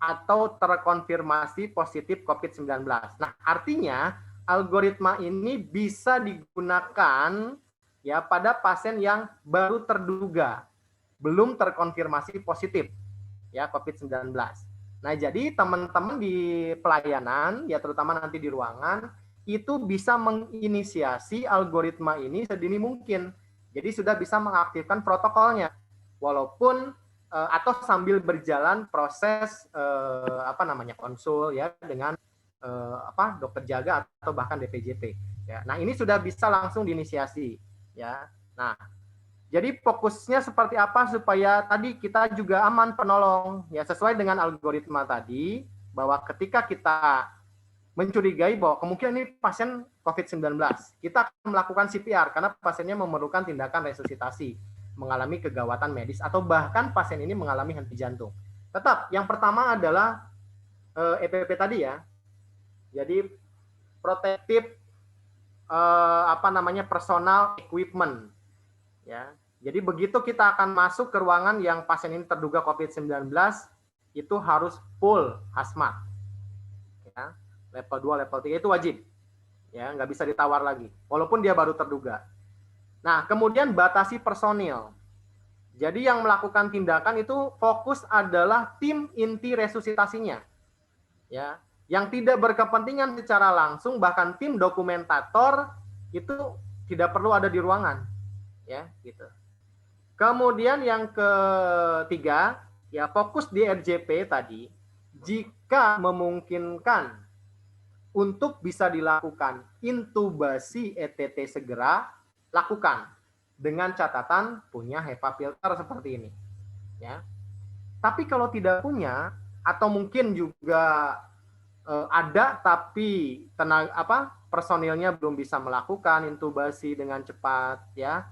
atau terkonfirmasi positif COVID-19. Nah, artinya algoritma ini bisa digunakan ya pada pasien yang baru terduga, belum terkonfirmasi positif ya COVID-19. Nah, jadi teman-teman di pelayanan ya terutama nanti di ruangan itu bisa menginisiasi algoritma ini sedini mungkin. Jadi sudah bisa mengaktifkan protokolnya walaupun atau sambil berjalan proses konsul ya dengan dokter jaga atau bahkan DPJP ya. Nah, ini sudah bisa langsung diinisiasi ya. Nah, jadi fokusnya seperti apa supaya tadi kita juga aman penolong ya, sesuai dengan algoritma tadi bahwa ketika kita mencurigai bahwa kemungkinan ini pasien COVID-19, kita akan melakukan CPR karena pasiennya memerlukan tindakan resusitasi, mengalami kegawatan medis atau bahkan pasien ini mengalami henti jantung. Tetap yang pertama adalah EPP tadi ya. Jadi protektif personal equipment ya. Jadi begitu kita akan masuk ke ruangan yang pasien ini terduga COVID-19 itu harus full hazmat. Ya. Level 2, level 3 itu wajib. Ya, nggak bisa ditawar lagi walaupun dia baru terduga. Nah, kemudian batasi personil. Jadi yang melakukan tindakan itu fokus adalah tim inti resusitasinya. Ya. Yang tidak berkepentingan secara langsung, bahkan tim dokumentator itu tidak perlu ada di ruangan, ya gitu. Kemudian yang ketiga, ya fokus di RJP tadi, jika memungkinkan untuk bisa dilakukan intubasi ETT segera, lakukan. dengan catatan punya HEPA filter seperti ini. Ya. Tapi kalau tidak punya, atau mungkin juga ada tapi personilnya belum bisa melakukan intubasi dengan cepat, ya.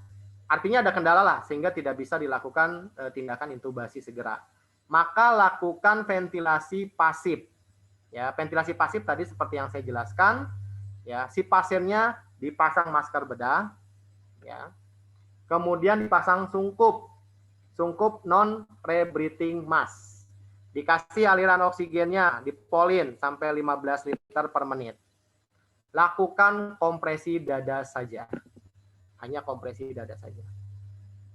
Artinya ada kendala lah sehingga tidak bisa dilakukan tindakan intubasi segera. Maka lakukan ventilasi pasif. Ya, ventilasi pasif tadi seperti yang saya jelaskan, ya, si pasiennya dipasang masker bedah, ya. Kemudian dipasang sungkup non rebreathing mask. Dikasih aliran oksigennya, dipolin sampai 15 liter per menit. Lakukan kompresi dada saja. Hanya kompresi dada saja.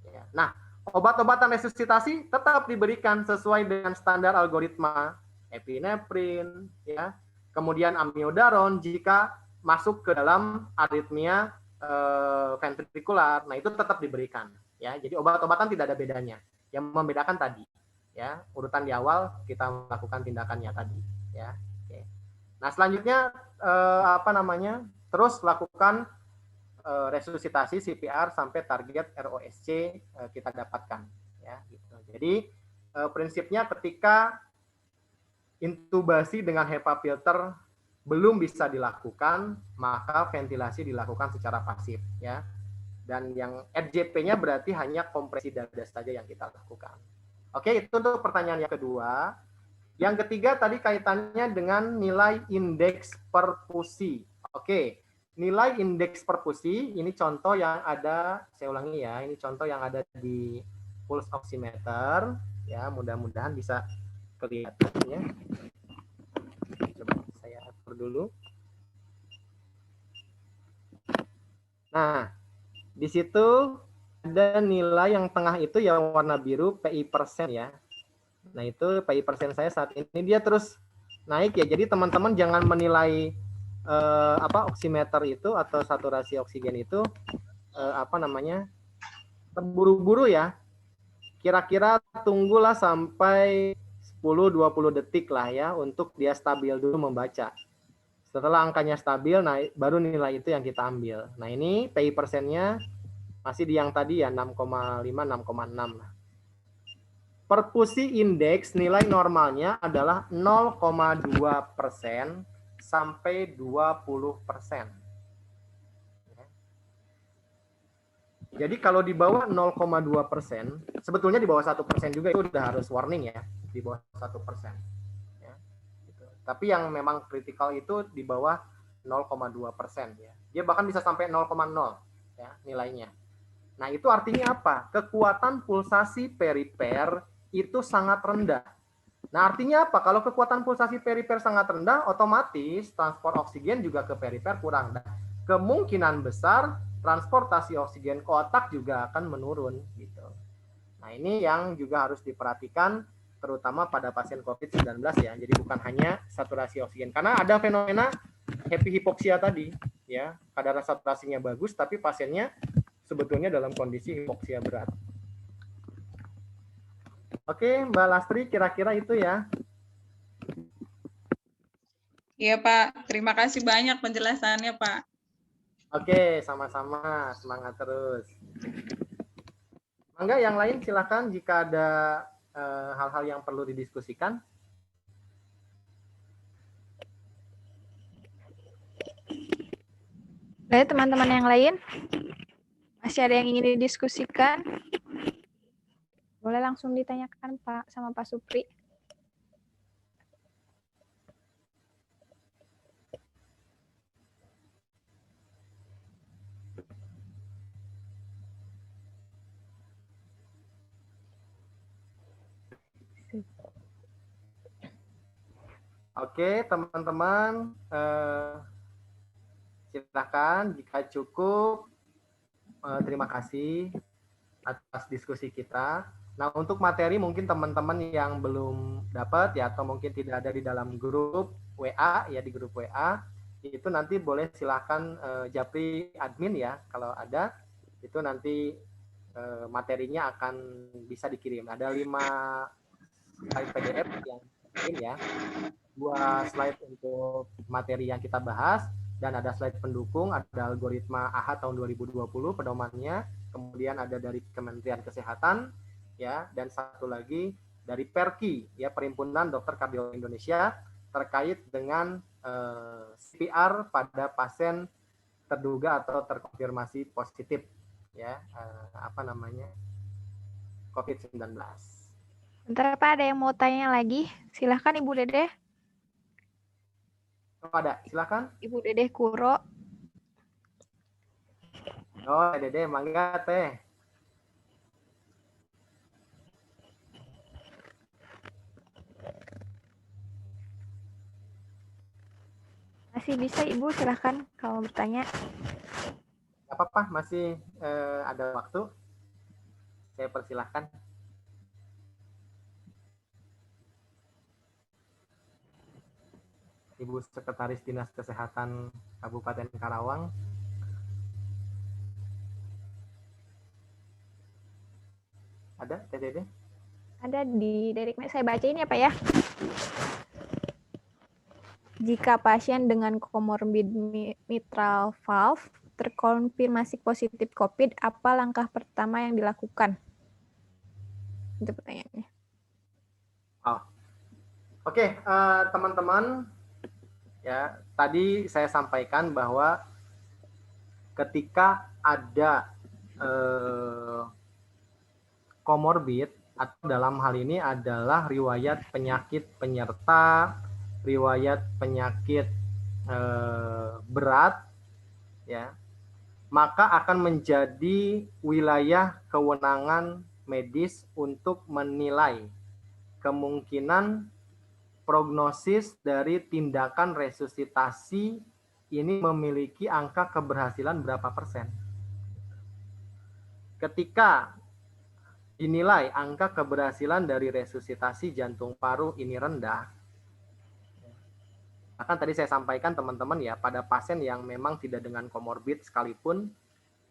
Ya. Nah, obat-obatan resusitasi tetap diberikan sesuai dengan standar algoritma epinefrin, ya. Kemudian amiodaron jika masuk ke dalam aritmia ventrikular. Nah, itu tetap diberikan, ya. Jadi obat-obatan tidak ada bedanya. Yang membedakan tadi, ya, urutan di awal kita melakukan tindakannya tadi, ya. Oke. Nah, selanjutnya terus lakukan resusitasi CPR sampai target ROSC kita dapatkan, ya, gitu. Jadi prinsipnya ketika intubasi dengan HEPA filter belum bisa dilakukan, maka ventilasi dilakukan secara pasif, ya. Dan yang RJP-nya berarti hanya kompresi dada saja yang kita lakukan. Oke, itu untuk pertanyaan yang kedua. Yang ketiga tadi kaitannya dengan nilai indeks perfusi. Oke, nilai indeks perfusi ini contoh yang ada, saya ulangi ya, ini contoh yang ada di pulse oximeter, ya, mudah-mudahan bisa kelihatan, ya. Coba saya atur dulu. Nah, di situ ada nilai yang tengah itu yang warna biru PI persen, ya. Nah, itu PI persen saya saat ini dia terus naik, ya. Jadi teman-teman jangan menilai oximeter itu atau saturasi oksigen itu terburu-buru, ya. Kira-kira tunggulah sampai 10-20 detik lah, ya, untuk dia stabil dulu membaca. Setelah angkanya stabil, nah baru nilai itu yang kita ambil. Nah, ini PI persennya masih di yang tadi, ya, 6,5, 6,6. Perfusi indeks nilai normalnya adalah 0,2% sampai 20%. Jadi kalau di bawah 0,2%, sebetulnya di bawah 1% juga itu udah harus warning, ya, di bawah 1%. Ya, gitu. Tapi yang memang kritikal itu di bawah 0,2%, ya. Dia bahkan bisa sampai 0,0, ya, nilainya. Nah, itu artinya apa? Kekuatan pulsasi perifer itu sangat rendah. Nah, artinya apa? Kalau kekuatan pulsasi perifer sangat rendah, otomatis transport oksigen juga ke perifer kurang. Nah, kemungkinan besar transportasi oksigen ke otak juga akan menurun, gitu. Nah, ini yang juga harus diperhatikan terutama pada pasien COVID-19, ya. Jadi bukan hanya saturasi oksigen, karena ada fenomena happy hipoksia tadi, ya. Kadar saturasinya bagus tapi pasiennya sebetulnya dalam kondisi hipoksia berat. Oke, Mbak Lastri, kira-kira itu, ya. Iya, Pak. Terima kasih banyak penjelasannya, Pak. Oke, sama-sama. Semangat terus. Mangga, yang lain silakan jika ada hal-hal yang perlu didiskusikan. Baik, teman-teman yang lain, masih ada yang ingin didiskusikan? Boleh langsung ditanyakan, Pak, sama Pak Supri. Oke, teman-teman, silakan jika cukup. Terima kasih atas diskusi kita. Nah, untuk materi mungkin teman-teman yang belum dapat, ya, atau mungkin tidak ada di dalam grup WA, ya, di grup WA, itu nanti boleh silakan japri admin, ya, kalau ada, itu nanti materinya akan bisa dikirim. Ada 5 slide PDF yang dikirim, ya. 2 slide untuk materi yang kita bahas, dan ada slide pendukung, ada algoritma AHA tahun 2020 pedomannya, kemudian ada dari Kementerian Kesehatan, ya, dan satu lagi dari PERKI, ya, Perhimpunan Dokter Kardiolog Indonesia, terkait dengan CPR pada pasien terduga atau terkonfirmasi positif, ya, COVID-19. Bentar Pak, ada yang mau tanya lagi? Silahkan Ibu Dedeh. Ada, silakan. Ibu Dedeh Kuro. Oh, Dede, mangga teh. Masih bisa Ibu, silahkan kalau bertanya. Gak apa-apa, masih ada waktu. Saya persilahkan. Ibu Sekretaris Dinas Kesehatan Kabupaten Karawang. Ada, Teh Dede? Ada di dari saya bacain ya Pak ya. Jika pasien dengan komorbid mitral valve terkonfirmasi positif COVID, apa langkah pertama yang dilakukan? Itu pertanyaannya. Oh. Oke, teman-teman, ya, tadi saya sampaikan bahwa ketika ada komorbid, atau dalam hal ini adalah riwayat penyakit penyerta, riwayat penyakit berat, ya, maka akan menjadi wilayah kewenangan medis untuk menilai kemungkinan prognosis dari tindakan resusitasi ini memiliki angka keberhasilan berapa persen. Ketika dinilai angka keberhasilan dari resusitasi jantung paru ini rendah, bahkan tadi saya sampaikan teman-teman ya, pada pasien yang memang tidak dengan komorbid sekalipun,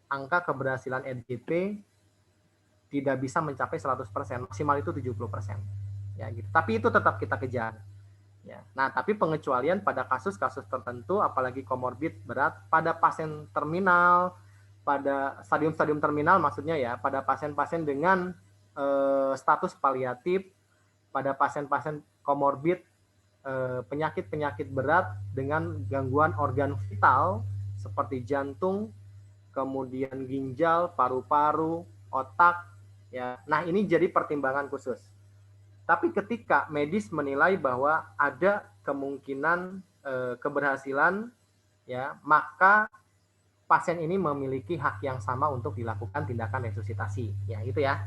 angka keberhasilan RJP tidak bisa mencapai 100%, maksimal itu 70%. Ya, gitu. Tapi itu tetap kita kejar. Ya. Nah, tapi pengecualian pada kasus-kasus tertentu, apalagi komorbid berat, pada pasien terminal, pada stadium-stadium terminal maksudnya ya, pada pasien-pasien dengan status paliatif, pada pasien-pasien komorbid penyakit-penyakit berat dengan gangguan organ vital seperti jantung, kemudian ginjal, paru-paru, otak, ya. Nah, ini jadi pertimbangan khusus. Tapi ketika medis menilai bahwa ada kemungkinan keberhasilan, ya, maka pasien ini memiliki hak yang sama untuk dilakukan tindakan resusitasi, ya, gitu ya.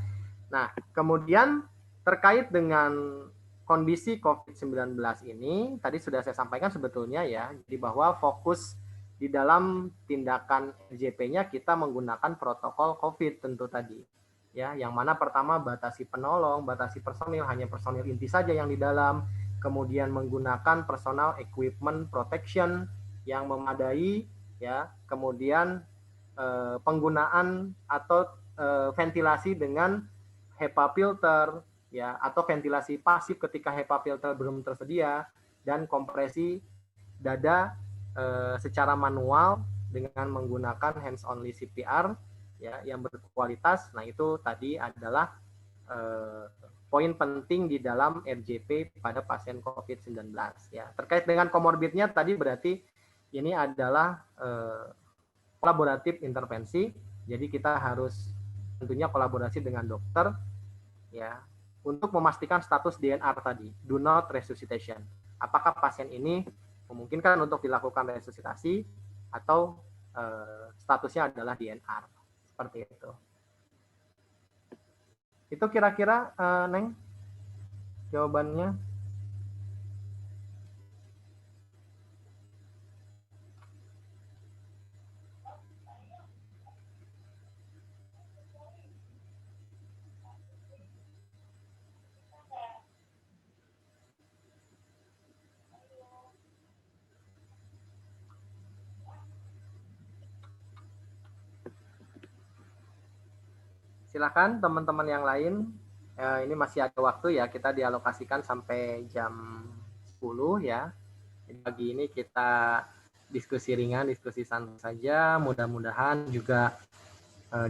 Nah, kemudian terkait dengan kondisi COVID-19 ini, tadi sudah saya sampaikan sebetulnya ya, jadi bahwa fokus di dalam tindakan RJP-nya kita menggunakan protokol COVID tentu tadi. Ya, yang mana pertama batasi penolong, batasi personil, hanya personil inti saja yang di dalam, kemudian menggunakan personal equipment protection yang memadai, ya, kemudian penggunaan atau ventilasi dengan HEPA filter, ya, atau ventilasi pasif ketika HEPA filter belum tersedia, dan kompresi dada secara manual dengan menggunakan hands only CPR, ya, yang berkualitas. Nah, itu tadi adalah poin penting di dalam RJP pada pasien COVID-19. Ya, terkait dengan komorbidnya tadi berarti ini adalah kolaboratif intervensi. Jadi kita harus tentunya kolaborasi dengan dokter, ya, untuk memastikan status DNR tadi, do not resuscitation. Apakah pasien ini memungkinkan untuk dilakukan resusitasi atau statusnya adalah DNR. Seperti itu. Itu kira-kira, Neng, jawabannya. Silakan teman-teman yang lain. Ini masih ada waktu ya, kita dialokasikan sampai jam 10 ya. Pagi ini kita diskusi ringan, diskusi santai saja. Mudah-mudahan juga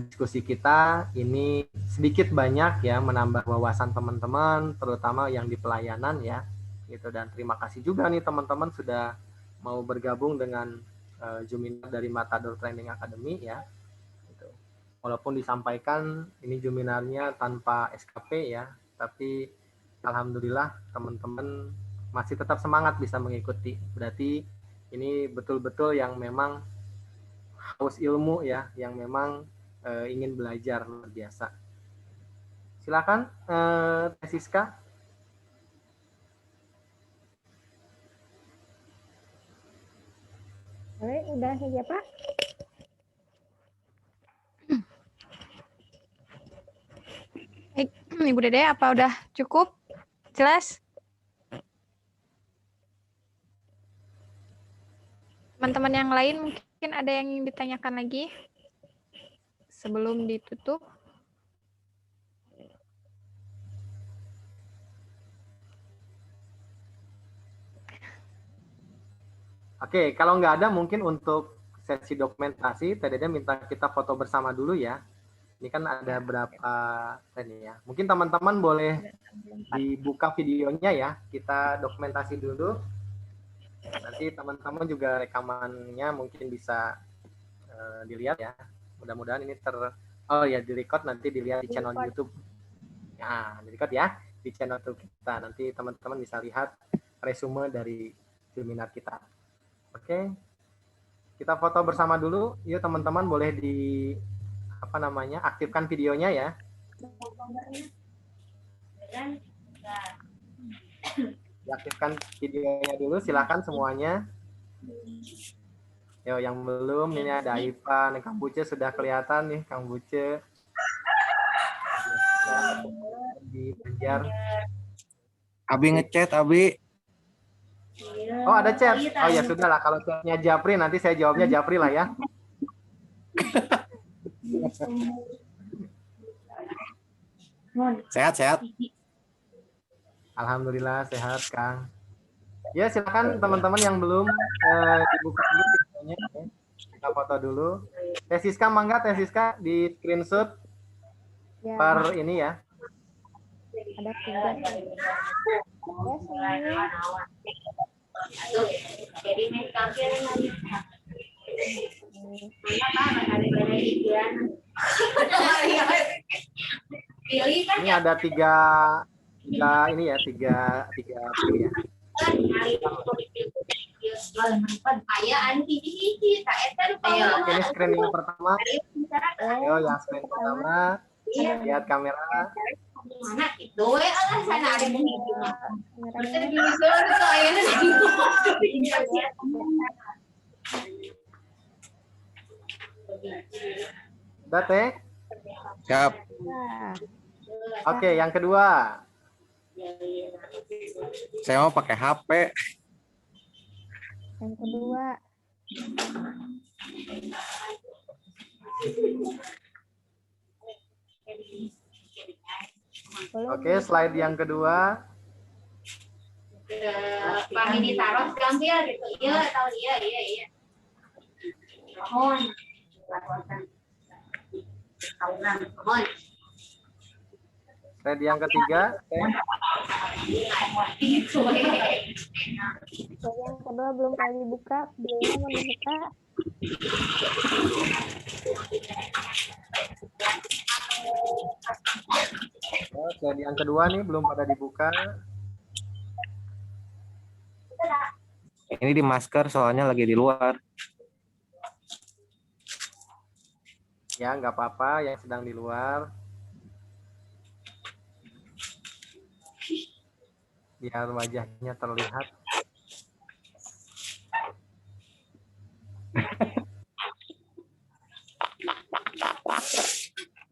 diskusi kita ini sedikit banyak ya menambah wawasan teman-teman, terutama yang di pelayanan ya. Gitu. Dan terima kasih juga nih teman-teman sudah mau bergabung dengan Juminar dari Matador Training Academy ya. Gitu. Walaupun disampaikan ini Juminarnya tanpa SKP ya, tapi alhamdulillah teman-teman masih tetap semangat bisa mengikuti. Berarti ini betul-betul yang memang haus ilmu ya, yang memang ingin belajar luar biasa. Silakan Teh Siska. Boleh, udah saja Pak. Baik, Ibu Dede, apa udah cukup? Jelas? Teman-teman yang lain mungkin ada yang ingin ditanyakan lagi sebelum ditutup. Oke, kalau nggak ada mungkin untuk sesi dokumentasi, Teh Dede minta kita foto bersama dulu ya. Ini kan ada berapa ini ya. Mungkin teman-teman boleh dibuka videonya ya. Kita dokumentasi dulu. Nanti teman-teman juga rekamannya mungkin bisa dilihat ya. Mudah-mudahan ini di-record nanti dilihat di channel YouTube. Nah, di-record ya di channel YouTube kita. Nanti teman-teman bisa lihat resume dari seminar kita. Oke. Kita foto bersama dulu. Yuk teman-teman boleh aktifkan videonya ya. Diaktifkan videonya dulu, silakan semuanya. Yo, yang belum, ini ada Ivan, Kang Buce sudah kelihatan nih, Kang Buce. Di Banjar. Abi ngechat, Abi. Oh, ada chat. Oh ya sudah lah, kalau chatnya Japri nanti saya jawabnya Japri lah ya. Sehat-sehat. Alhamdulillah sehat, Kang. Ya, silakan teman-teman yang belum dibuka dulu videonya. Kita foto dulu. Teh Siska, mangga Teh Siska di screenshot Ya, per ini ya. ada 3. Ya, semuanya. Ini ada tiga ini ya, tiga ya. Ini screen yang pertama. Ayo, yang screen pertama. Lihat kamera. Mana itu alasan ada Udah, Teh? Siap. Nah, Oke, yang kedua. Saya mau pakai HP. yang kedua. Boleh, Oke, slide yang kedua. kami ditaruh gambil gitu. Iya, tahu iya. Mohon. Mohon. Slide yang ketiga. Teh. Slide yang kedua belum kali dibuka, videonya mau dibuka. Oh, slide yang kedua nih belum pada dibuka. Ini di masker soalnya lagi di luar. Ya, nggak apa-apa yang sedang di luar. Biar wajahnya terlihat.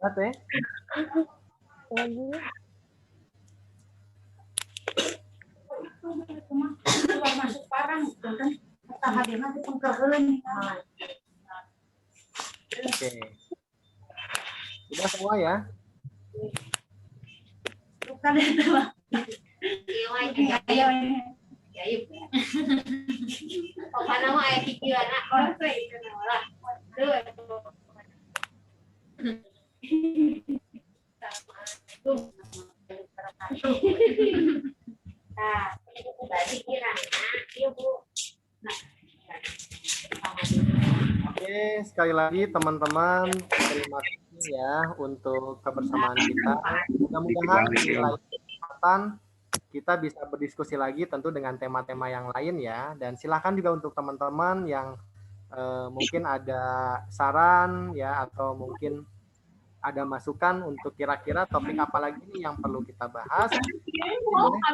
Teh. Lagi. Masuk parang kan hadirnya di pengkeun. Oke. Sudah semua ya? Bukan itu, Bang. Iya. Pokoknya mah aya pikiran orang teh itu lah. Oke, sekali lagi teman-teman, terima kasih ya untuk kebersamaan kita. Mudah-mudahan di lain kesempatan kita bisa berdiskusi lagi tentu dengan tema-tema yang lain ya. Dan silakan juga untuk teman-teman yang mungkin ada saran ya atau mungkin ada masukan untuk kira-kira topik apa lagi nih yang perlu kita bahas. Boleh.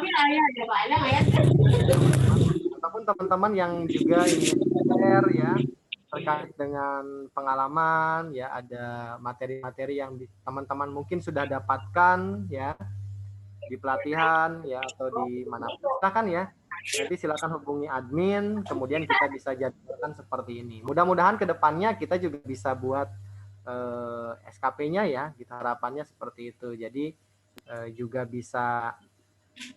Ataupun teman-teman yang juga ingin share ya terkait dengan pengalaman ya, ada materi-materi yang teman-teman mungkin sudah dapatkan ya di pelatihan ya atau di mana silakan ya. Nanti silakan hubungi admin, kemudian kita bisa jadwalkan seperti ini. Mudah-mudahan ke depannya kita juga bisa buat SKP-nya ya, kita harapannya seperti itu. Jadi juga bisa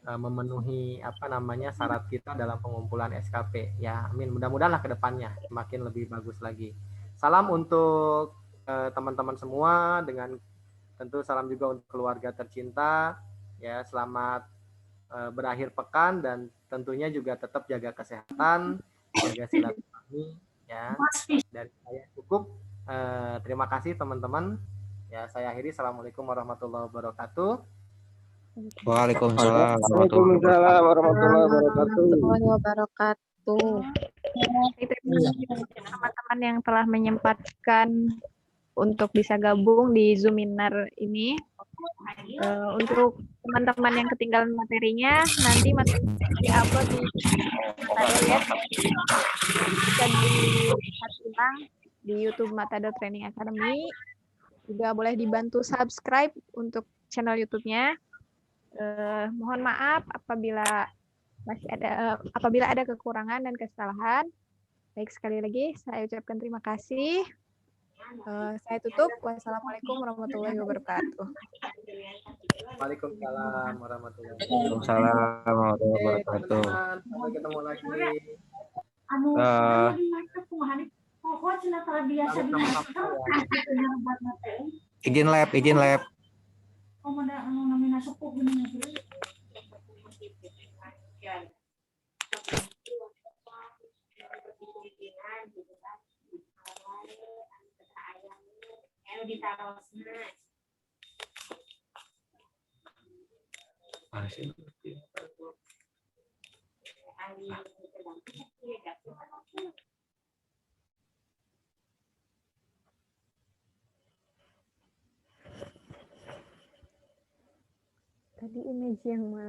memenuhi apa namanya syarat kita dalam pengumpulan SKP ya. Amin. Mudah-mudahan lah ke depannya semakin lebih bagus lagi. Salam untuk teman-teman semua, dengan tentu salam juga untuk keluarga tercinta ya. Selamat berakhir pekan dan tentunya juga tetap jaga kesehatan, jaga silaturahmi ya. Dari saya cukup. Terima kasih teman-teman. Ya, saya akhiri. Assalamualaikum warahmatullahi wabarakatuh. Waalaikumsalam Waalaikumsalam warahmatullahi wabarakatuh. Warahmatullahi wabarakatuh. Terima kasih teman-teman yang telah menyempatkan untuk bisa gabung di Zoominar ini. Untuk teman-teman yang ketinggalan materinya, nanti materinya di-upload di Matador ya. Bisa dilihat ulang di YouTube Matador Training Academy. Juga boleh dibantu subscribe untuk channel YouTube-nya. Mohon maaf apabila ada kekurangan dan kesalahan. Baik, sekali lagi saya ucapkan terima kasih. Saya tutup. Wassalamualaikum warahmatullahi wabarakatuh. Waalaikumsalam warahmatullahi wabarakatuh. Waalaikumsalam warahmatullahi wabarakatuh. Sampai ketemu lagi. Izin lab. Tadi image yang mana?